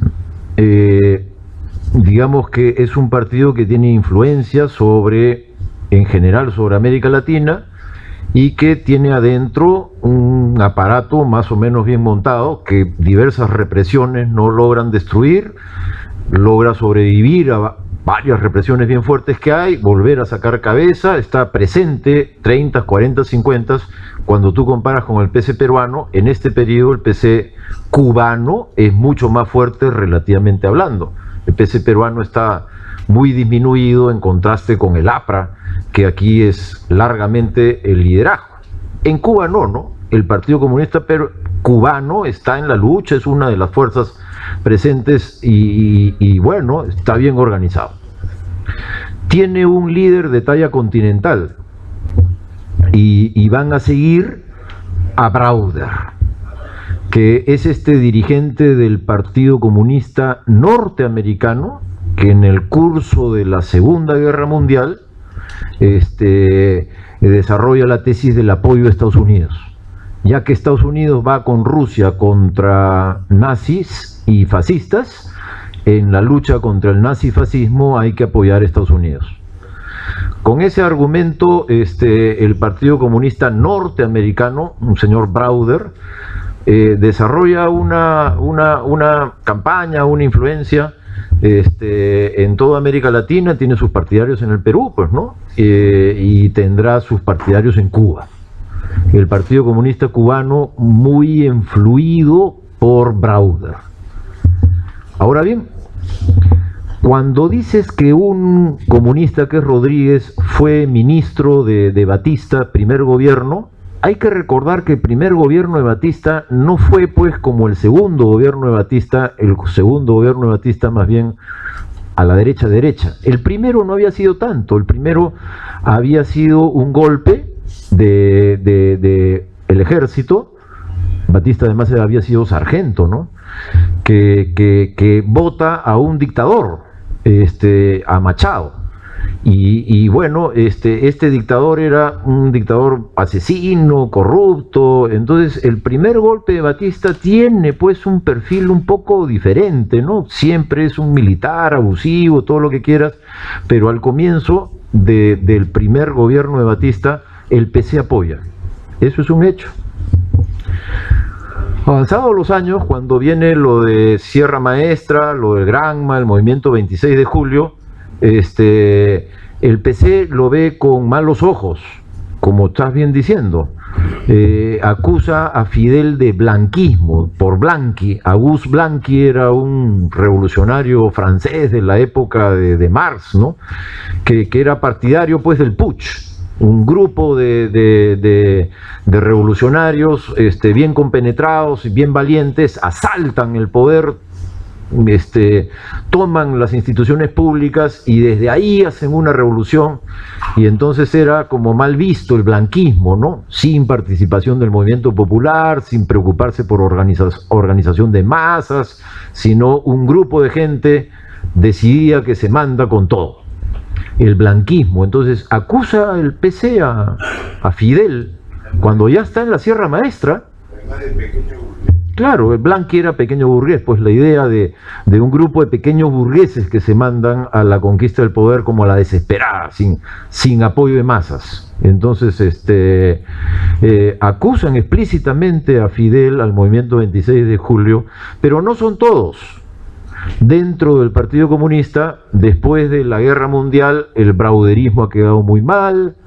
digamos que es un partido que tiene influencia en general sobre América Latina, y que tiene adentro un aparato más o menos bien montado que diversas represiones no logran destruir, logra sobrevivir a varias represiones bien fuertes que hay, volver a sacar cabeza, está presente 30, 40, 50, cuando tú comparas con el PC peruano. En este periodo el PC cubano es mucho más fuerte relativamente hablando. El PC peruano está muy disminuido en contraste con el APRA, que aquí es largamente el liderazgo. En Cuba no. El Partido Comunista Cubano está en la lucha, es una de las fuerzas presentes y bueno, está bien organizado. Tiene un líder de talla continental y van a seguir a Browder, que es este dirigente del Partido Comunista norteamericano que en el curso de la Segunda Guerra Mundial desarrolla la tesis del apoyo a Estados Unidos, ya que Estados Unidos va con Rusia contra nazis y fascistas. En la lucha contra el nazifascismo hay que apoyar a Estados Unidos. Con ese argumento, el Partido Comunista norteamericano, un señor Browder, desarrolla una campaña, una influencia en toda América Latina. Tiene sus partidarios en el Perú, pues, ¿no? Y tendrá sus partidarios en Cuba. El Partido Comunista Cubano muy influido por Browder. Ahora bien, cuando dices que un comunista que es Rodríguez fue ministro de Batista, primer gobierno, hay que recordar que el primer gobierno de Batista no fue pues como el segundo gobierno de Batista. El segundo gobierno de Batista más bien a la derecha. El primero no había sido tanto, el primero había sido un golpe de el ejército. Batista además había sido sargento, ¿no? Que vota a un dictador, a Machado. Y bueno, este dictador era un dictador asesino, corrupto. Entonces el primer golpe de Batista tiene pues un perfil un poco diferente, ¿no? Siempre es un militar abusivo, todo lo que quieras, pero al comienzo del primer gobierno de Batista el PC apoya. Eso es un hecho. Avanzados los años, cuando viene lo de Sierra Maestra, lo del Granma, el movimiento 26 de julio, el PC lo ve con malos ojos como estás bien diciendo, acusa a Fidel de blanquismo, por Blanqui. Auguste Blanqui era un revolucionario francés de la época de Marx, ¿no? Que era partidario pues del putsch. Un grupo de revolucionarios bien compenetrados y bien valientes asaltan el poder, toman las instituciones públicas y desde ahí hacen una revolución, y entonces era como mal visto el blanquismo, ¿no? Sin participación del movimiento popular, sin preocuparse por organización de masas, sino un grupo de gente decidida que se manda con todo. El blanquismo. Entonces acusa el PC a Fidel cuando ya está en la Sierra Maestra. Claro, el Blanqui era pequeño burgués, pues la idea de un grupo de pequeños burgueses que se mandan a la conquista del poder como a la desesperada, sin apoyo de masas. Entonces acusan explícitamente a Fidel, al movimiento 26 de julio, pero no son todos. Dentro del Partido Comunista, después de la Guerra Mundial, el brauderismo ha quedado muy mal,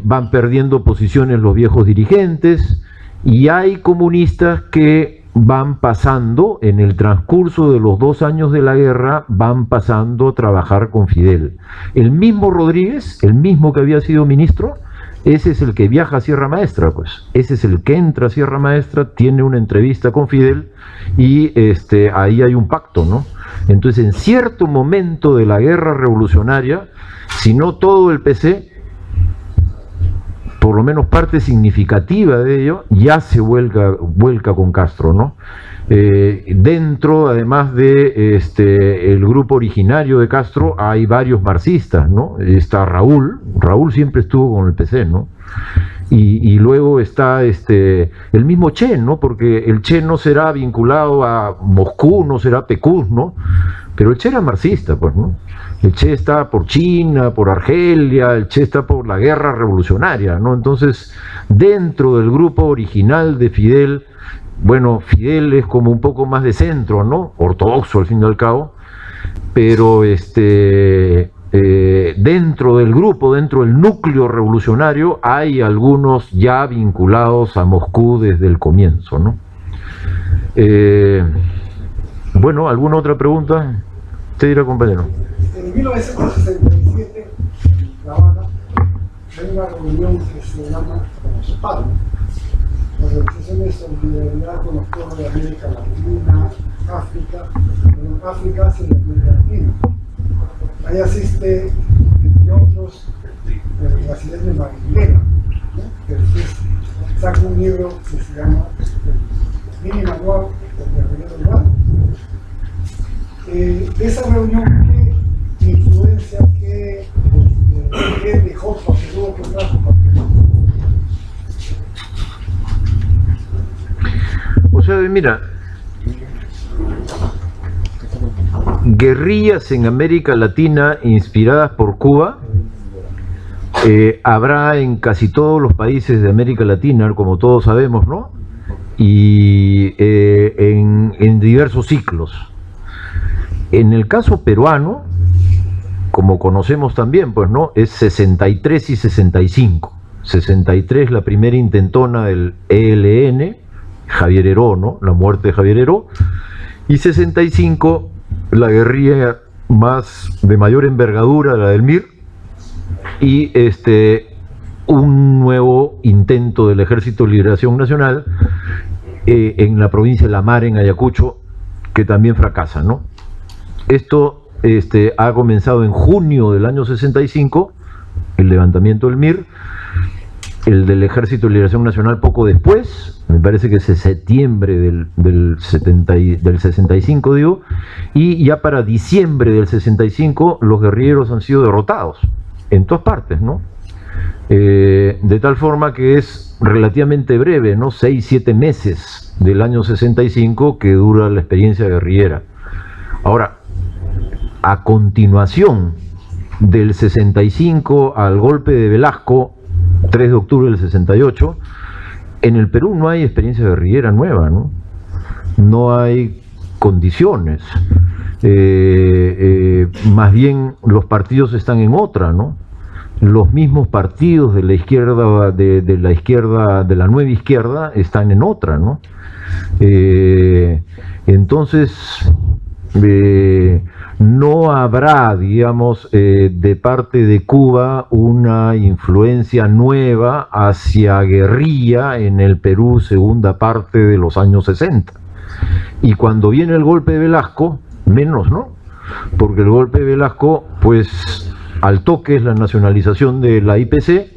van perdiendo posiciones los viejos dirigentes, y hay comunistas que van pasando, en el transcurso de los 2 años de la guerra, van pasando a trabajar con Fidel. El mismo Rodríguez, el mismo que había sido ministro, ese es el que viaja a Sierra Maestra, pues. Ese es el que entra a Sierra Maestra, tiene una entrevista con Fidel y ahí hay un pacto, ¿no? Entonces, en cierto momento de la guerra revolucionaria, si no todo el PC, por lo menos parte significativa de ello, ya se vuelca con Castro, ¿no? Dentro, además de el grupo originario de Castro, hay varios marxistas, ¿no? Está Raúl siempre estuvo con el PC, ¿no? Y luego está el mismo Che, ¿no? Porque el Che no será vinculado a Moscú, no será PQ, ¿no? Pero el Che era marxista, pues, ¿no? El Che está por China, por Argelia, el Che está por la guerra revolucionaria, ¿no? Entonces, dentro del grupo original de Fidel, bueno, Fidel es como un poco más de centro, ¿no? Ortodoxo al fin y al cabo, pero dentro del grupo, dentro del núcleo revolucionario, hay algunos ya vinculados a Moscú desde el comienzo, ¿no? Bueno, ¿alguna otra pregunta? Usted dirá, compañero. En 1967, en La Habana, hay una reunión que se llama SPAD, las organizaciones de solidaridad con los pueblos de América Latina, África, pero África hacia la América Latina. Ahí asiste, entre otros, el brasileño Maguilena, ¿no? Que después saca un libro que se llama El Mini Manual del Guerrillero Urbano. De esa reunión, ¿qué influencia, qué dejó para Perú, qué trajo para Perú? O sea, mira, guerrillas en América Latina inspiradas por Cuba habrá en casi todos los países de América Latina, como todos sabemos, ¿no? Y en diversos ciclos. En el caso peruano, como conocemos también, pues, ¿no? Es 63 y 65. 63 la primera intentona del ELN, Javier Heró, ¿no? La muerte de Javier Heró. Y 65 la guerrilla de mayor envergadura, la del MIR, y un nuevo intento del Ejército de Liberación Nacional en la provincia de La Mar, en Ayacucho, que también fracasa, ¿no? Esto ha comenzado en junio del año 65, el levantamiento del MIR, el del Ejército de Liberación Nacional poco después, me parece que es septiembre del 65, digo, y ya para diciembre del 65 los guerrilleros han sido derrotados en todas partes, ¿no? De tal forma que es relativamente breve, ¿no? 6-7 meses del año 65 que dura la experiencia guerrillera. Ahora, a continuación del 65 al golpe de Velasco, 3 de octubre del 68, en el Perú no hay experiencia guerrillera nueva, ¿no? No hay condiciones. Más bien los partidos están en otra, ¿no? los mismos partidos de la izquierda, de la izquierda, de la nueva izquierda, están en otra, ¿no? Entonces, no habrá, digamos, de parte de Cuba una influencia nueva hacia guerrilla en el Perú segunda parte de los años 60. Y cuando viene el golpe de Velasco, menos, ¿no? Porque el golpe de Velasco, pues, al toque es la nacionalización de la IPC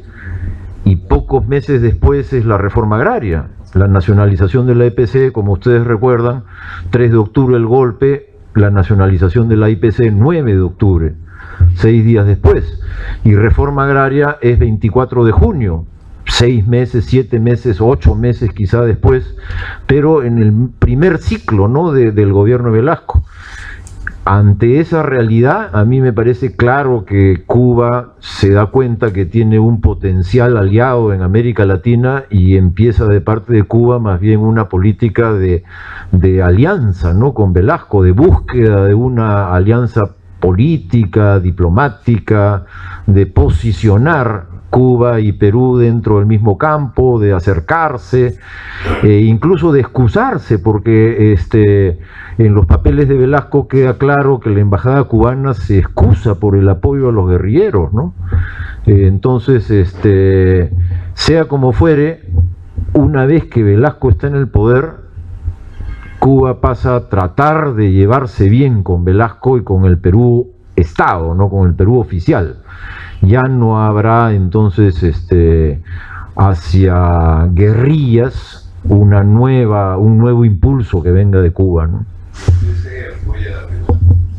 y pocos meses después es la reforma agraria. La nacionalización de la IPC, como ustedes recuerdan, 3 de octubre el golpe, la nacionalización de la IPC 9 de octubre, 6 días después. Y reforma agraria es 24 de junio, 6 meses, 7 meses, 8 meses quizá después, pero en el primer ciclo, ¿no?, del gobierno de Velasco. Ante esa realidad, a mí me parece claro que Cuba se da cuenta que tiene un potencial aliado en América Latina y empieza de parte de Cuba más bien una política de alianza, ¿no?, con Velasco, de búsqueda de una alianza política, diplomática, de posicionar Cuba y Perú dentro del mismo campo, de acercarse, incluso de excusarse, porque en los papeles de Velasco queda claro que la embajada cubana se excusa por el apoyo a los guerrilleros, ¿no? Entonces, sea como fuere, una vez que Velasco está en el poder, Cuba pasa a tratar de llevarse bien con Velasco y con el Perú Estado, no con el Perú oficial. Ya no habrá entonces hacia guerrillas un nuevo impulso que venga de Cuba, ¿no?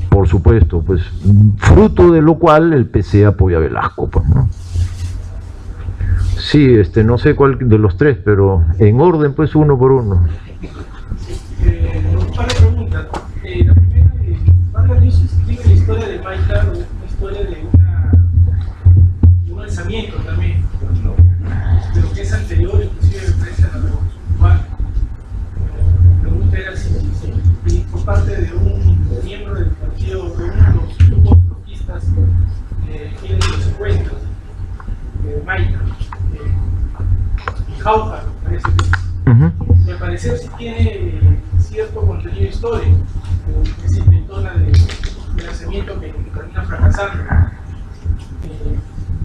Por supuesto, pues fruto de lo cual el PC apoya a Velasco, pues, ¿no? Sí, no sé cuál de los 3, pero en orden, pues, uno por uno. Un par de preguntas. La primera, Vargas Llosa escribe la historia de Maita, una historia de un lanzamiento también, pero que es anterior, inclusive me parece a la Revolución Cubana. La pregunta era si por parte de un miembro del partido, de uno de los grupos trotskistas de los 50, de Maita, Jauja, parece que me parece que sí tiene cierto contenido histórico, que se intentona de lanzamiento que termina fracasando.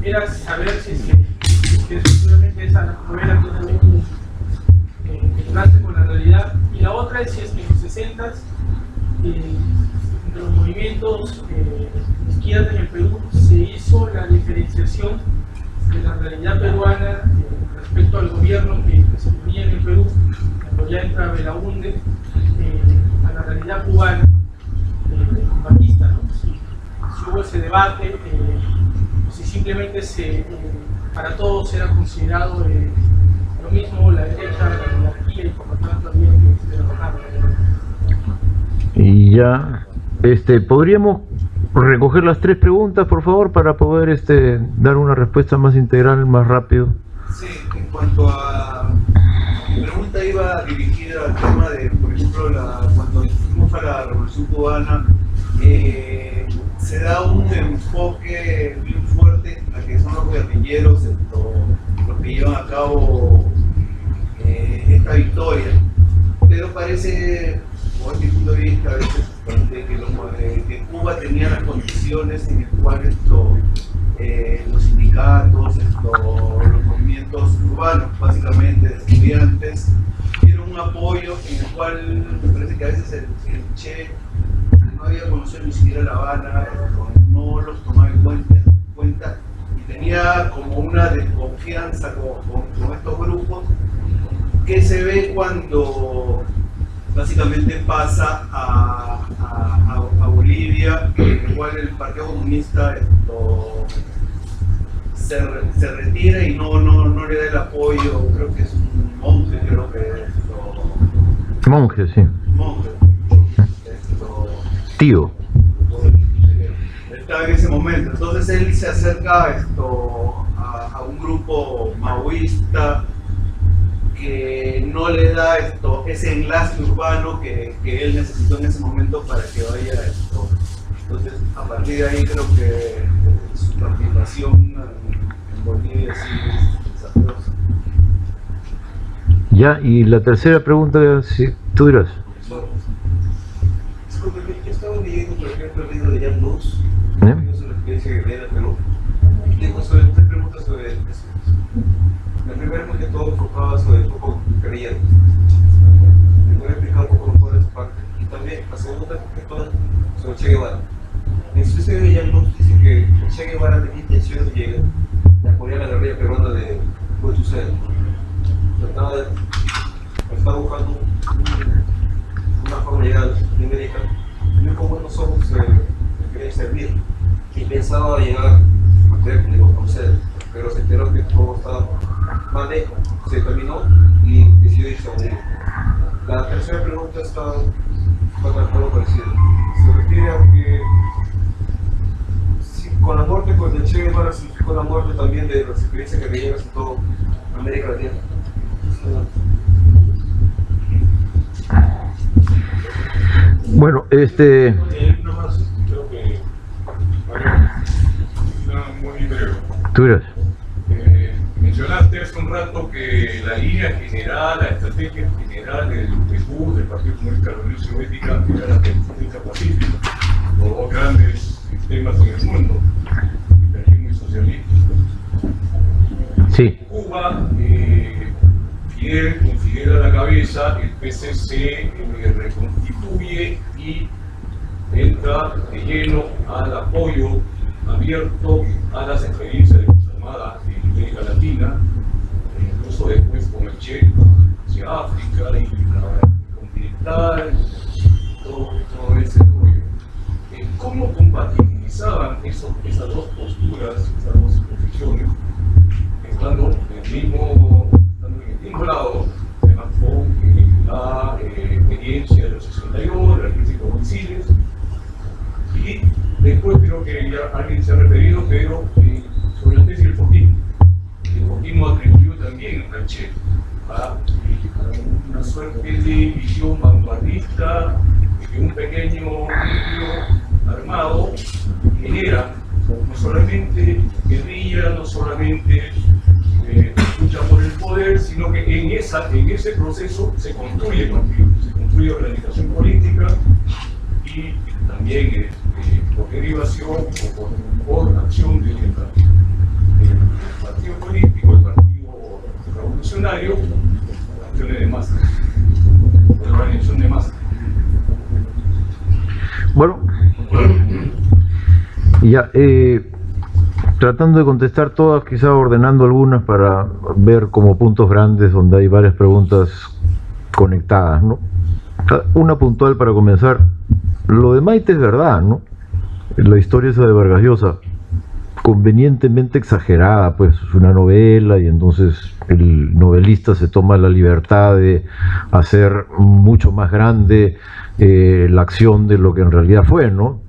Era saber si efectivamente esa novela tiene un contraste con la realidad, y la otra es si es que en los 60s entre los movimientos de izquierda en el Perú se hizo la diferenciación de la realidad peruana respecto al gobierno que se tenía en el Perú cuando ya entra Belaúnde, a la realidad cubana con Batista, ¿no? Si hubo ese debate, si simplemente para todos era considerado lo mismo la derecha, la monarquía, y por lo tanto había que derrotarlo. Y ya, ¿podríamos recoger las 3 preguntas, por favor, para poder dar una respuesta más integral, más rápido? Sí, en cuanto a mi pregunta iba dirigida al tema de, por ejemplo, cuando fuimos a la Revolución Cubana, se da un enfoque bien fuerte a que son los guerrilleros los que llevan a cabo esta victoria, pero parece, por mi punto de vista, a veces que Cuba tenía las condiciones en las cuales los sindicatos, los movimientos urbanos, básicamente de estudiantes, dieron un apoyo en el cual me parece que a veces el Che no había conocido ni siquiera La Habana, no los tomaba en cuenta y tenía como una desconfianza con estos grupos, que se ve cuando básicamente pasa a Bolivia, en el cual el Partido Comunista se retira y no le da el apoyo. Creo que es un monje, monje, sí. Monje. Tío. Está en ese momento. Entonces él se acerca a un grupo maoísta que no le da ese enlace urbano que él necesitó en ese momento para que vaya Entonces, a partir de ahí creo que su participación en Bolivia es desastrosa. Ya, y la tercera pregunta, si tú dirás. Disculpe, yo estaba leyendo, por ejemplo, el libro de Jan Luz, sobre la experiencia guerrera en Perú. Tengo tres preguntas sobre eso. La primera, más que todo, enfocaba sobre el foco guerrillero. ¿Me puede explicar un poco mejor esa parte? Y también, la segunda, más que todo, sobre Che Guevara. En su estudio de Jan Luz dice que Che Guevara tenía intención de apoyar a la guerrilla peruana de Huechucel. Estaba buscando una forma de llegar a América. Y como buenos ojos quería servir y pensaba llegar a técnico, a usted, pero se enteró que todo estaba mal lejos, se terminó y decidió irse a morir. La tercera pregunta está algo parecido. Se refiere a que si con la muerte de Che Guevara significó la muerte también de las experiencias guerrilleras en toda América Latina. Bueno, nomás, creo que muy breve. tú dirás. Mencionaste hace un rato que la línea general, la estrategia general del PSUV, del Partido Comunista de la Unión Soviética, era la defensa pacífica, los dos grandes sistemas en el mundo, liberalismo y socialismo. Sí. Cuba, con Fidel a la cabeza, el PCC reconstituye y entra de lleno al apoyo abierto a las experiencias de Fuerza Armada en América Latina, incluso después con el Che hacia África y la continental, todo ese rollo. ¿Cómo compatibilizaban esas dos posturas, esas dos posiciones, estando en el mismo lado, además con la experiencia de los 62, la crisis de los misiles, y después creo que ya alguien se ha referido, pero sobre la tesis del Fortismo. El Fortismo atribuyó también al Che a una suerte de visión vanguardista, de que un pequeño núcleo armado genera no solamente guerrilla, no solamente lucha por el poder, sino que en ese proceso se construye partido, se construye organización política y también por derivación o por acción del partido político, el partido revolucionario, acciones de masa, la organización de masa. Bueno, ya, tratando de contestar todas, quizá ordenando algunas para ver como puntos grandes donde hay varias preguntas conectadas, ¿no? Una puntual para comenzar. Lo de Maite es verdad, ¿no? La historia esa de Vargas Llosa, convenientemente exagerada, pues es una novela y entonces el novelista se toma la libertad de hacer mucho más grande la acción de lo que en realidad fue, ¿no?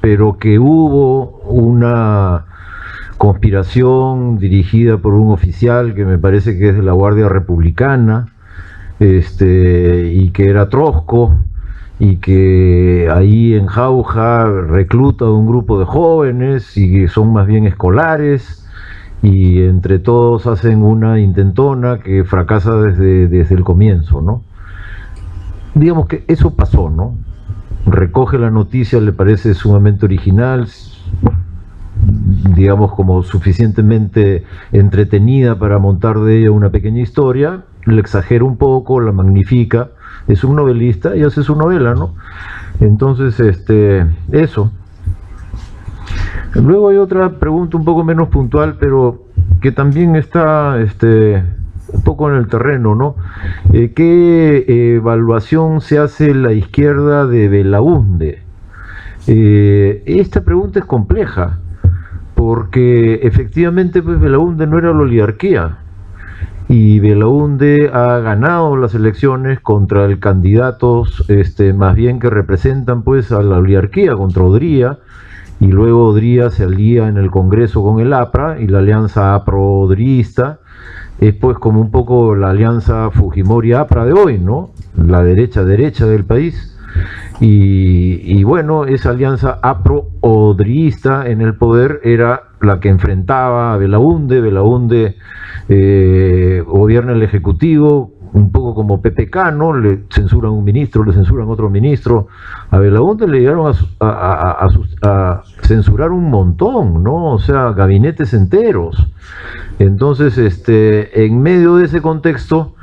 Pero que hubo una conspiración dirigida por un oficial que me parece que es de la Guardia Republicana, y que era Trotsko, y que ahí en Jauja recluta a un grupo de jóvenes y que son más bien escolares, y entre todos hacen una intentona que fracasa desde el comienzo, ¿no? Digamos que eso pasó, ¿no? Recoge la noticia, le parece sumamente original, digamos como suficientemente entretenida para montar de ella una pequeña historia, la exagera un poco, la magnifica, es un novelista y hace su novela, ¿no? Entonces, eso. Luego hay otra pregunta un poco menos puntual, pero que también está un poco en el terreno, ¿no? ¿Qué evaluación se hace la izquierda de Belaúnde? Esta pregunta es compleja, porque efectivamente pues Belaúnde no era la oligarquía, y Belaúnde ha ganado las elecciones contra candidatos más bien que representan pues a la oligarquía, contra Odría, y luego Odría se alía en el Congreso con el APRA, y la alianza APRO-odrista es pues como un poco la alianza Fujimori-APRA de hoy, ¿no? La derecha del país. Y bueno, esa alianza apro-odrista en el poder era la que enfrentaba a Belaúnde. Belaúnde gobierna el Ejecutivo, un poco como PPK, ¿no? Le censuran un ministro, le censuran otro ministro. A Belaúnde le llegaron a censurar un montón, ¿no? O sea, gabinetes enteros. Entonces, en medio de ese contexto,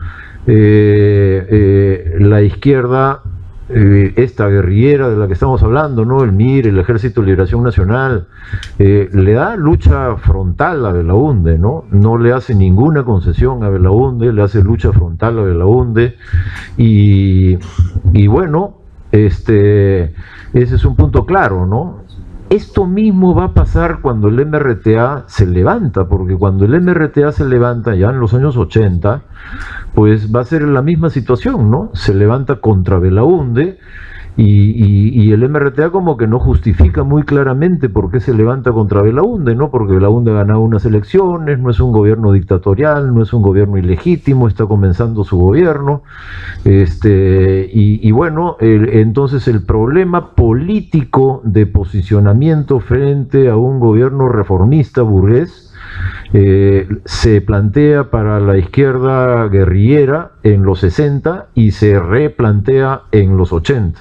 la izquierda, esta guerrillera de la que estamos hablando, ¿no? El MIR, el Ejército de Liberación Nacional, le da lucha frontal a Belaúnde, ¿no? No le hace ninguna concesión a Belaúnde, le hace lucha frontal a Belaúnde, y bueno, ese es un punto claro, ¿no? Esto mismo va a pasar cuando el MRTA se levanta, porque cuando el MRTA se levanta ya en los años 80, pues va a ser la misma situación, ¿no? Se levanta contra Belaúnde y el MRTA como que no justifica muy claramente por qué se levanta contra Belaúnde, ¿no? Porque Belaúnde ha ganado unas elecciones, no es un gobierno dictatorial, no es un gobierno ilegítimo, está comenzando su gobierno, y bueno, entonces el problema político de posicionamiento frente a un gobierno reformista burgués se plantea para la izquierda guerrillera en los 60 y se replantea en los 80.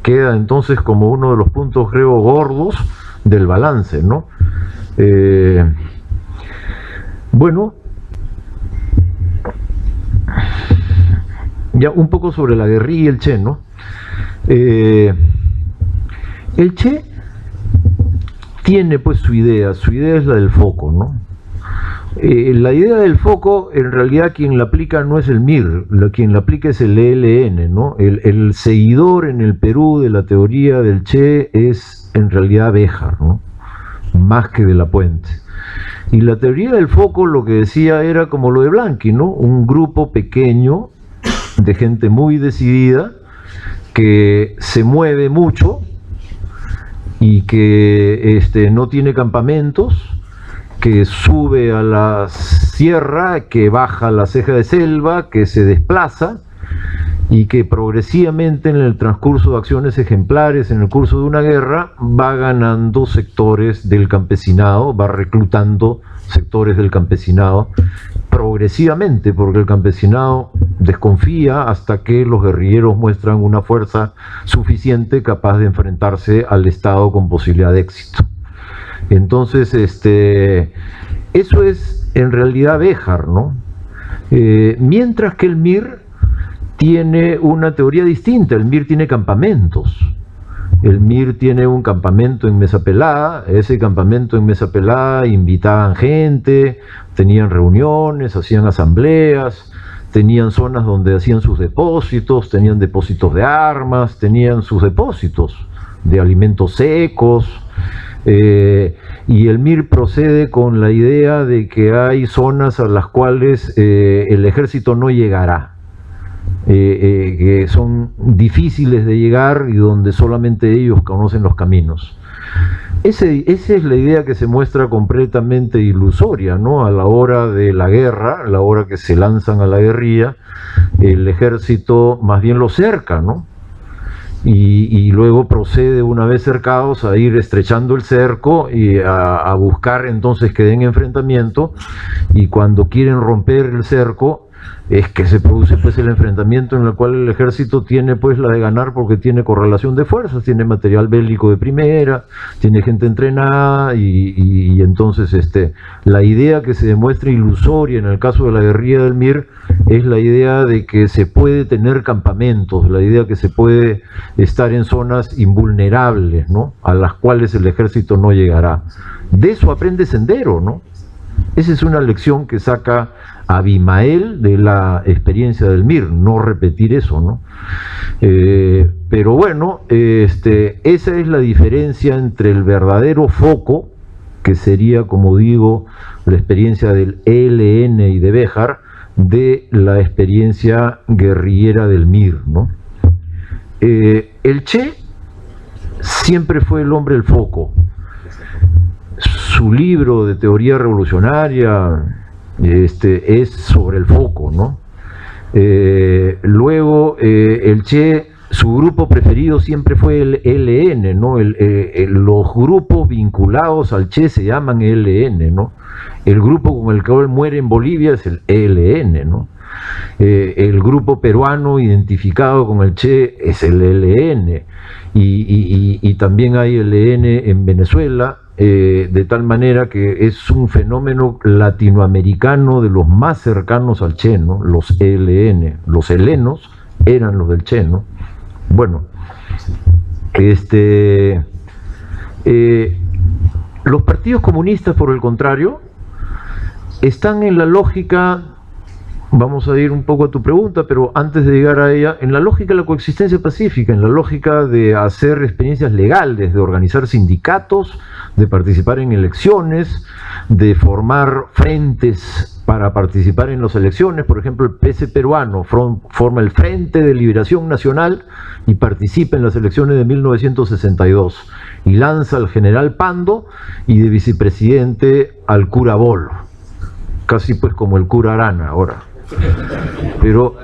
Queda entonces como uno de los puntos, creo, gordos del balance, ¿no? Bueno, ya un poco sobre la guerrilla y el Che, ¿no? El Che tiene pues su idea es la del foco, ¿no? La idea del foco, en realidad quien la aplica no es el MIR, quien la aplica es el ELN, ¿no? El seguidor en el Perú de la teoría del Che es en realidad Béjar, ¿no? Más que de la Puente. Y la teoría del foco lo que decía era como lo de Blanqui, ¿no? Un grupo pequeño de gente muy decidida que se mueve mucho y que no tiene campamentos, que sube a la sierra, que baja la ceja de selva, que se desplaza y que progresivamente en el transcurso de acciones ejemplares, en el curso de una guerra, va ganando sectores del campesinado, va reclutando sectores del campesinado progresivamente, porque el campesinado desconfía hasta que los guerrilleros muestran una fuerza suficiente capaz de enfrentarse al Estado con posibilidad de éxito. Entonces, eso es en realidad Béjar, ¿no? Mientras que el MIR tiene una teoría distinta. El MIR tiene campamentos. El MIR tiene un campamento en Mesa Pelada. Ese campamento en Mesa Pelada invitaban gente, tenían reuniones, hacían asambleas, tenían zonas donde hacían sus depósitos, tenían depósitos de armas, tenían sus depósitos de alimentos secos. Y el MIR procede con la idea de que hay zonas a las cuales el ejército no llegará, que son difíciles de llegar y donde solamente ellos conocen los caminos. Esa es la idea que se muestra completamente ilusoria, ¿no? A la hora de la guerra, a la hora que se lanzan a la guerrilla, el ejército más bien lo cerca, ¿no? Y luego procede, una vez cercados, a ir estrechando el cerco y a buscar entonces que den enfrentamiento, y cuando quieren romper el cerco es que se produce pues el enfrentamiento en el cual el ejército tiene pues la de ganar, porque tiene correlación de fuerzas, tiene material bélico de primera, tiene gente entrenada, y entonces la idea que se demuestra ilusoria en el caso de la guerrilla del MIR es la idea de que se puede tener campamentos, la idea que se puede estar en zonas invulnerables, ¿no? A las cuales el ejército no llegará. De eso aprende Sendero, ¿no? Esa es una lección que saca Abimael de la experiencia del MIR, no repetir eso, ¿no? Pero bueno, esa es la diferencia entre el verdadero foco, que sería, como digo, la experiencia del ELN y de Béjar, de la experiencia guerrillera del MIR, ¿no? El Che siempre fue el hombre del foco. Su libro de teoría revolucionaria es sobre el foco, ¿no? Luego el Che su grupo preferido siempre fue el ELN, ¿no? Los grupos vinculados al Che se llaman ELN, ¿no? El grupo con el que él muere en Bolivia es el ELN, ¿no? El grupo peruano identificado con el Che es el ELN, y también hay ELN en Venezuela, de tal manera que es un fenómeno latinoamericano de los más cercanos al Che, ¿no? Los ELN, los helenos eran los del Che, ¿no? Bueno, los partidos comunistas, por el contrario, están en la lógica, vamos a ir un poco a tu pregunta, pero antes de llegar a ella, en la lógica de la coexistencia pacífica, en la lógica de hacer experiencias legales, de organizar sindicatos, de participar en elecciones, de formar frentes para participar en las elecciones. Por ejemplo, el PC peruano forma el Frente de Liberación Nacional y participa en las elecciones de 1962 y lanza al general Pando y de vicepresidente al cura Bolo, casi pues como el cura Arana ahora. Pero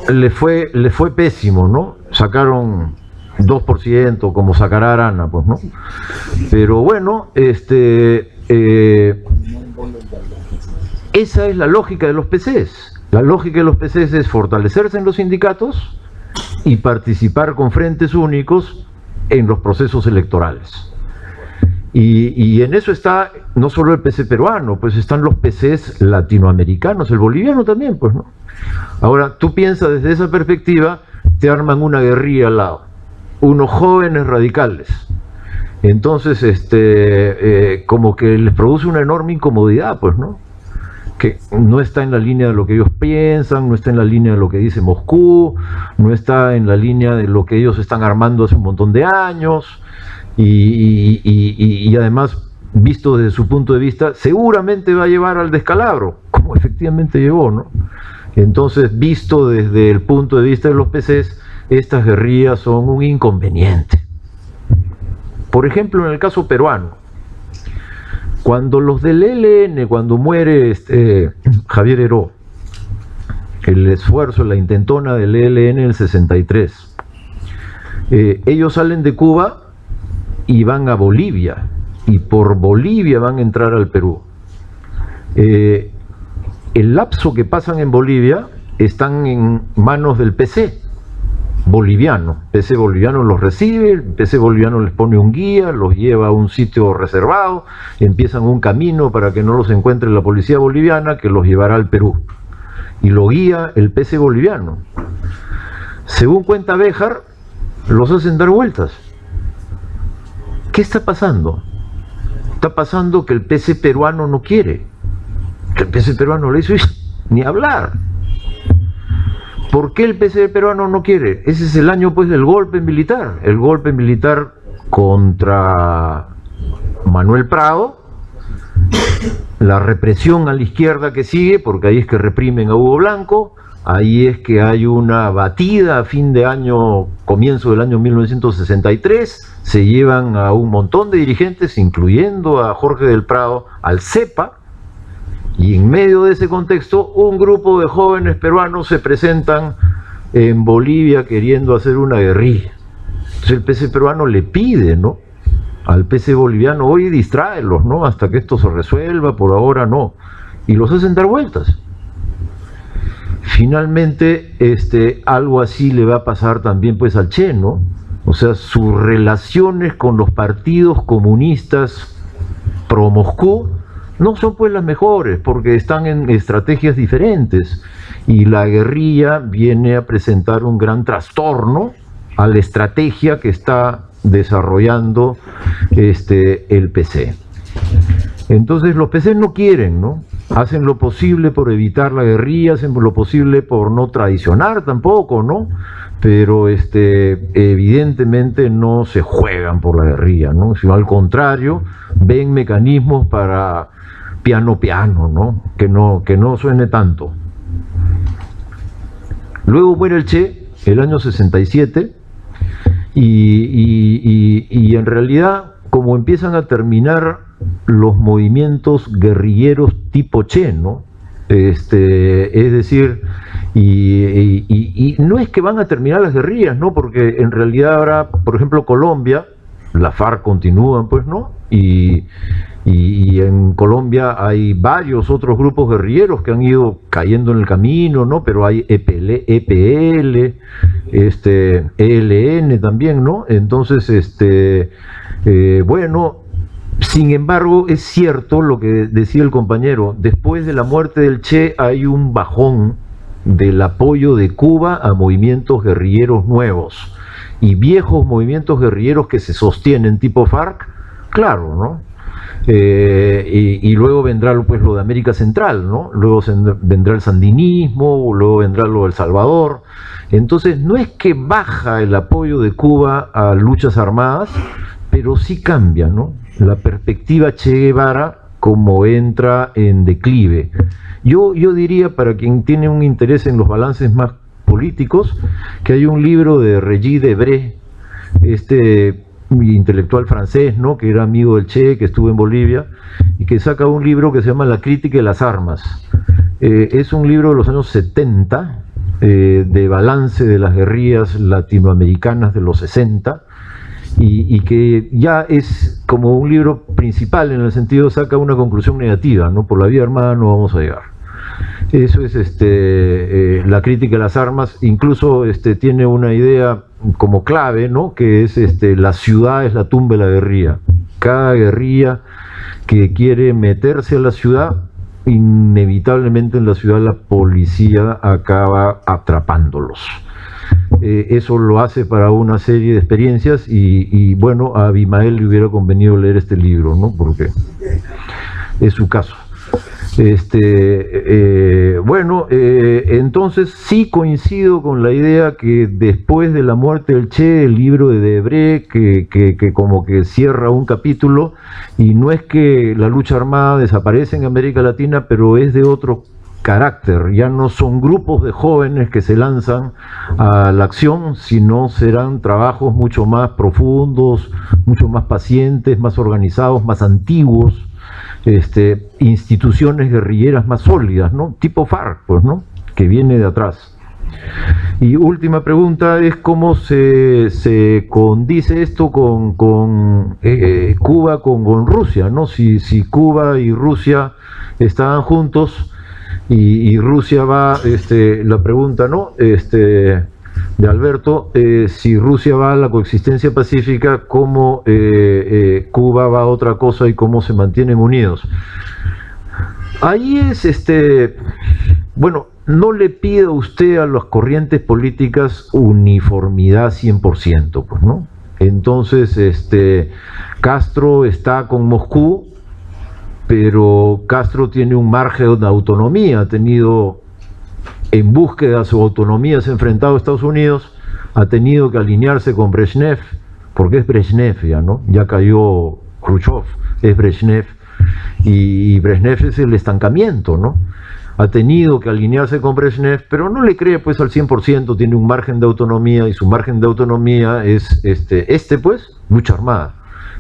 le fue pésimo, ¿no? Sacaron 2%, como sacará Arana, pues, ¿no? Pero bueno, esa es la lógica de los PCs. La lógica de los PCs es fortalecerse en los sindicatos y participar con frentes únicos en los procesos electorales. Y en eso está no solo el PC peruano, pues están los PCs latinoamericanos, el boliviano también, pues, ¿no? Ahora, tú piensas desde esa perspectiva, te arman una guerrilla al lado, unos jóvenes radicales. Entonces, como que les produce una enorme incomodidad, pues, ¿no? Que no está en la línea de lo que ellos piensan, no está en la línea de lo que dice Moscú, no está en la línea de lo que ellos están armando hace un montón de años, y además, visto desde su punto de vista, seguramente va a llevar al descalabro, como efectivamente llevó, ¿no? Entonces, visto desde el punto de vista de los PCs, estas guerrillas son un inconveniente. Por ejemplo, en el caso peruano, cuando los del ELN, cuando muere Javier Heró, el esfuerzo, la intentona del ELN en el 63, ellos salen de Cuba y van a Bolivia, y por Bolivia van a entrar al Perú. El lapso que pasan en Bolivia están en manos del PC boliviano. PC boliviano los recibe, el PC boliviano les pone un guía, los lleva a un sitio reservado, empiezan un camino para que no los encuentre la policía boliviana, que los llevará al Perú, y lo guía el PC boliviano. Según cuenta Béjar, los hacen dar vueltas. ¿Qué está pasando? Está pasando que el PC peruano no quiere, que el PC peruano le dice, ni hablar. ¿Por qué el PC peruano no quiere? Ese es el año, pues, del golpe militar. El golpe militar contra Manuel Prado, la represión a la izquierda que sigue, porque ahí es que reprimen a Hugo Blanco, ahí es que hay una batida a fin de año, comienzo del año 1963, se llevan a un montón de dirigentes, incluyendo a Jorge del Prado, al CEPA, y en medio de ese contexto, un grupo de jóvenes peruanos se presentan en Bolivia queriendo hacer una guerrilla. Entonces el PC peruano le pide, ¿no?, al PC boliviano, oye, distráelos, ¿no?, hasta que esto se resuelva, por ahora no. Y los hacen dar vueltas. Finalmente, algo así le va a pasar también, pues, al Che, ¿no? O sea, sus relaciones con los partidos comunistas pro Moscú no son, pues, las mejores, porque están en estrategias diferentes, y la guerrilla viene a presentar un gran trastorno a la estrategia que está desarrollando el PC. Entonces los PCs no quieren, ¿no? Hacen lo posible por evitar la guerrilla, hacen lo posible por no traicionar tampoco, ¿no? Pero evidentemente no se juegan por la guerrilla, ¿no? Sino al contrario, ven mecanismos para piano, ¿no? Que no suene tanto. Luego muere el Che, el año 67, y en realidad, como empiezan a terminar los movimientos guerrilleros tipo Che, ¿no? Es decir, Y no es que van a terminar las guerrillas, ¿no? Porque en realidad ahora, por ejemplo, Colombia, la FARC continúan, pues, ¿no? Y en Colombia hay varios otros grupos guerrilleros que han ido cayendo en el camino, ¿no? Pero hay EPL, ELN también, ¿no? Entonces, bueno, sin embargo, es cierto lo que decía el compañero, después de la muerte del Che hay un bajón del apoyo de Cuba a movimientos guerrilleros nuevos y viejos movimientos guerrilleros que se sostienen tipo FARC, claro, ¿no? Y luego vendrá pues lo de América Central, ¿no? Luego vendrá el sandinismo, luego vendrá lo del Salvador. Entonces no es que baja el apoyo de Cuba a luchas armadas, pero sí cambia, ¿no? La perspectiva Che Guevara como entra en declive. Yo diría, para quien tiene un interés en los balances más políticos, que hay un libro de Regis Debray, intelectual francés, ¿no? Que era amigo del Che, que estuvo en Bolivia, y que saca un libro que se llama La crítica de las armas. Es un libro de los años 70, de balance de las guerrillas latinoamericanas de los 60, y que ya es como un libro principal, en el sentido saca una conclusión negativa, ¿no? Por la vía armada no vamos a llegar. Eso es la crítica de las armas. Incluso tiene una idea como clave, ¿no? Que es la ciudad es la tumba de la guerrilla. Cada guerrilla que quiere meterse a la ciudad, inevitablemente en la ciudad la policía acaba atrapándolos. Eso lo hace para una serie de experiencias y bueno, a Abimael le hubiera convenido leer este libro, ¿no? Porque es su caso. Bueno, entonces sí coincido con la idea que después de la muerte del Che, el libro de Debray, que como que cierra un capítulo, y no es que la lucha armada desaparece en América Latina, pero es de otro carácter. Ya no son grupos de jóvenes que se lanzan a la acción, sino serán trabajos mucho más profundos, mucho más pacientes, más organizados, más antiguos, instituciones guerrilleras más sólidas, ¿no? Tipo FARC, pues, ¿no? Que viene de atrás. Y última pregunta es cómo se condice esto con Cuba con Rusia, ¿no? Si Cuba y Rusia estaban juntos y Rusia va, la pregunta, ¿no? De Alberto, si Rusia va a la coexistencia pacífica, ¿cómo Cuba va a otra cosa y cómo se mantienen unidos? Ahí es, bueno, no le pida usted a las corrientes políticas uniformidad 100%, pues, ¿no? Entonces, Castro está con Moscú, pero Castro tiene un margen de autonomía, ha tenido, en búsqueda de su autonomía, se ha enfrentado a Estados Unidos, ha tenido que alinearse con Brezhnev, porque es Brezhnev ya, ¿no? Ya cayó Khrushchev, es Brezhnev, y Brezhnev es el estancamiento, ¿no? Ha tenido que alinearse con Brezhnev, pero no le cree pues al 100%, tiene un margen de autonomía, y su margen de autonomía es pues, lucha armada.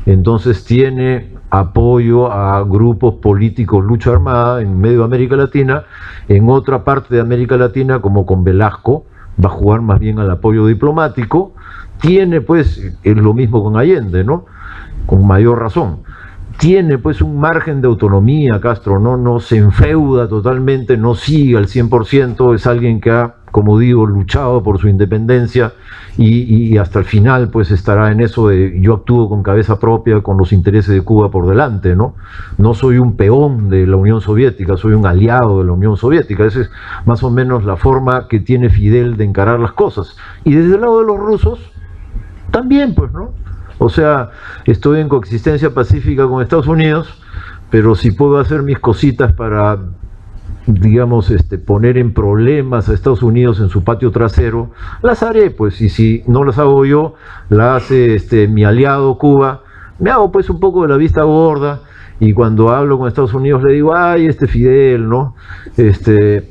Entonces tiene apoyo a grupos políticos lucha armada en medio de América Latina. En otra parte de América Latina, como con Velasco, va a jugar más bien al apoyo diplomático. Tiene pues, es lo mismo con Allende, ¿no? Con mayor razón. Tiene pues un margen de autonomía Castro, no se enfeuda totalmente, no sigue al 100%, es alguien que ha, como digo, luchado por su independencia y hasta el final pues estará en eso de yo actúo con cabeza propia, con los intereses de Cuba por delante, ¿no? No soy un peón de la Unión Soviética, soy un aliado de la Unión Soviética. Esa es más o menos la forma que tiene Fidel de encarar las cosas. Y desde el lado de los rusos, también pues, ¿no? O sea, estoy en coexistencia pacífica con Estados Unidos, pero si puedo hacer mis cositas para, digamos, poner en problemas a Estados Unidos en su patio trasero, las haré, pues, y si no las hago yo, las hace mi aliado Cuba, me hago pues un poco de la vista gorda, y cuando hablo con Estados Unidos le digo, ay, Fidel, ¿no?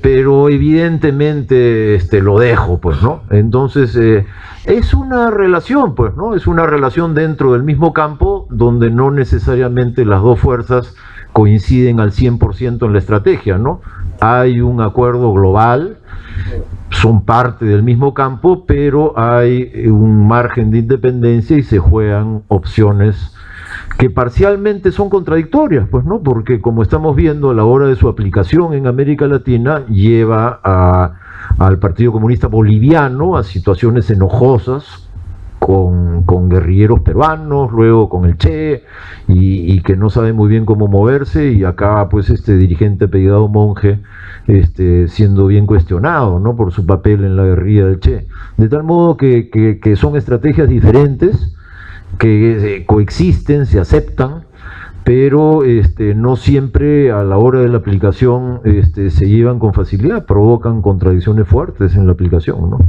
Pero evidentemente lo dejo, pues, ¿no? Entonces, es una relación, pues, ¿no? Es una relación dentro del mismo campo, donde no necesariamente las dos fuerzas coinciden al 100% en la estrategia, ¿no? Hay un acuerdo global, son parte del mismo campo, pero hay un margen de independencia y se juegan opciones que parcialmente son contradictorias, pues, ¿no? Porque como estamos viendo, a la hora de su aplicación en América Latina lleva al Partido Comunista Boliviano a situaciones enojosas con guerrilleros peruanos, luego con el Che, y que no sabe muy bien cómo moverse, y acá pues este dirigente apellidado Monge siendo bien cuestionado, ¿no?, por su papel en la guerrilla del Che. De tal modo que son estrategias diferentes, que coexisten, se aceptan, pero no siempre a la hora de la aplicación se llevan con facilidad, provocan contradicciones fuertes en la aplicación, ¿no?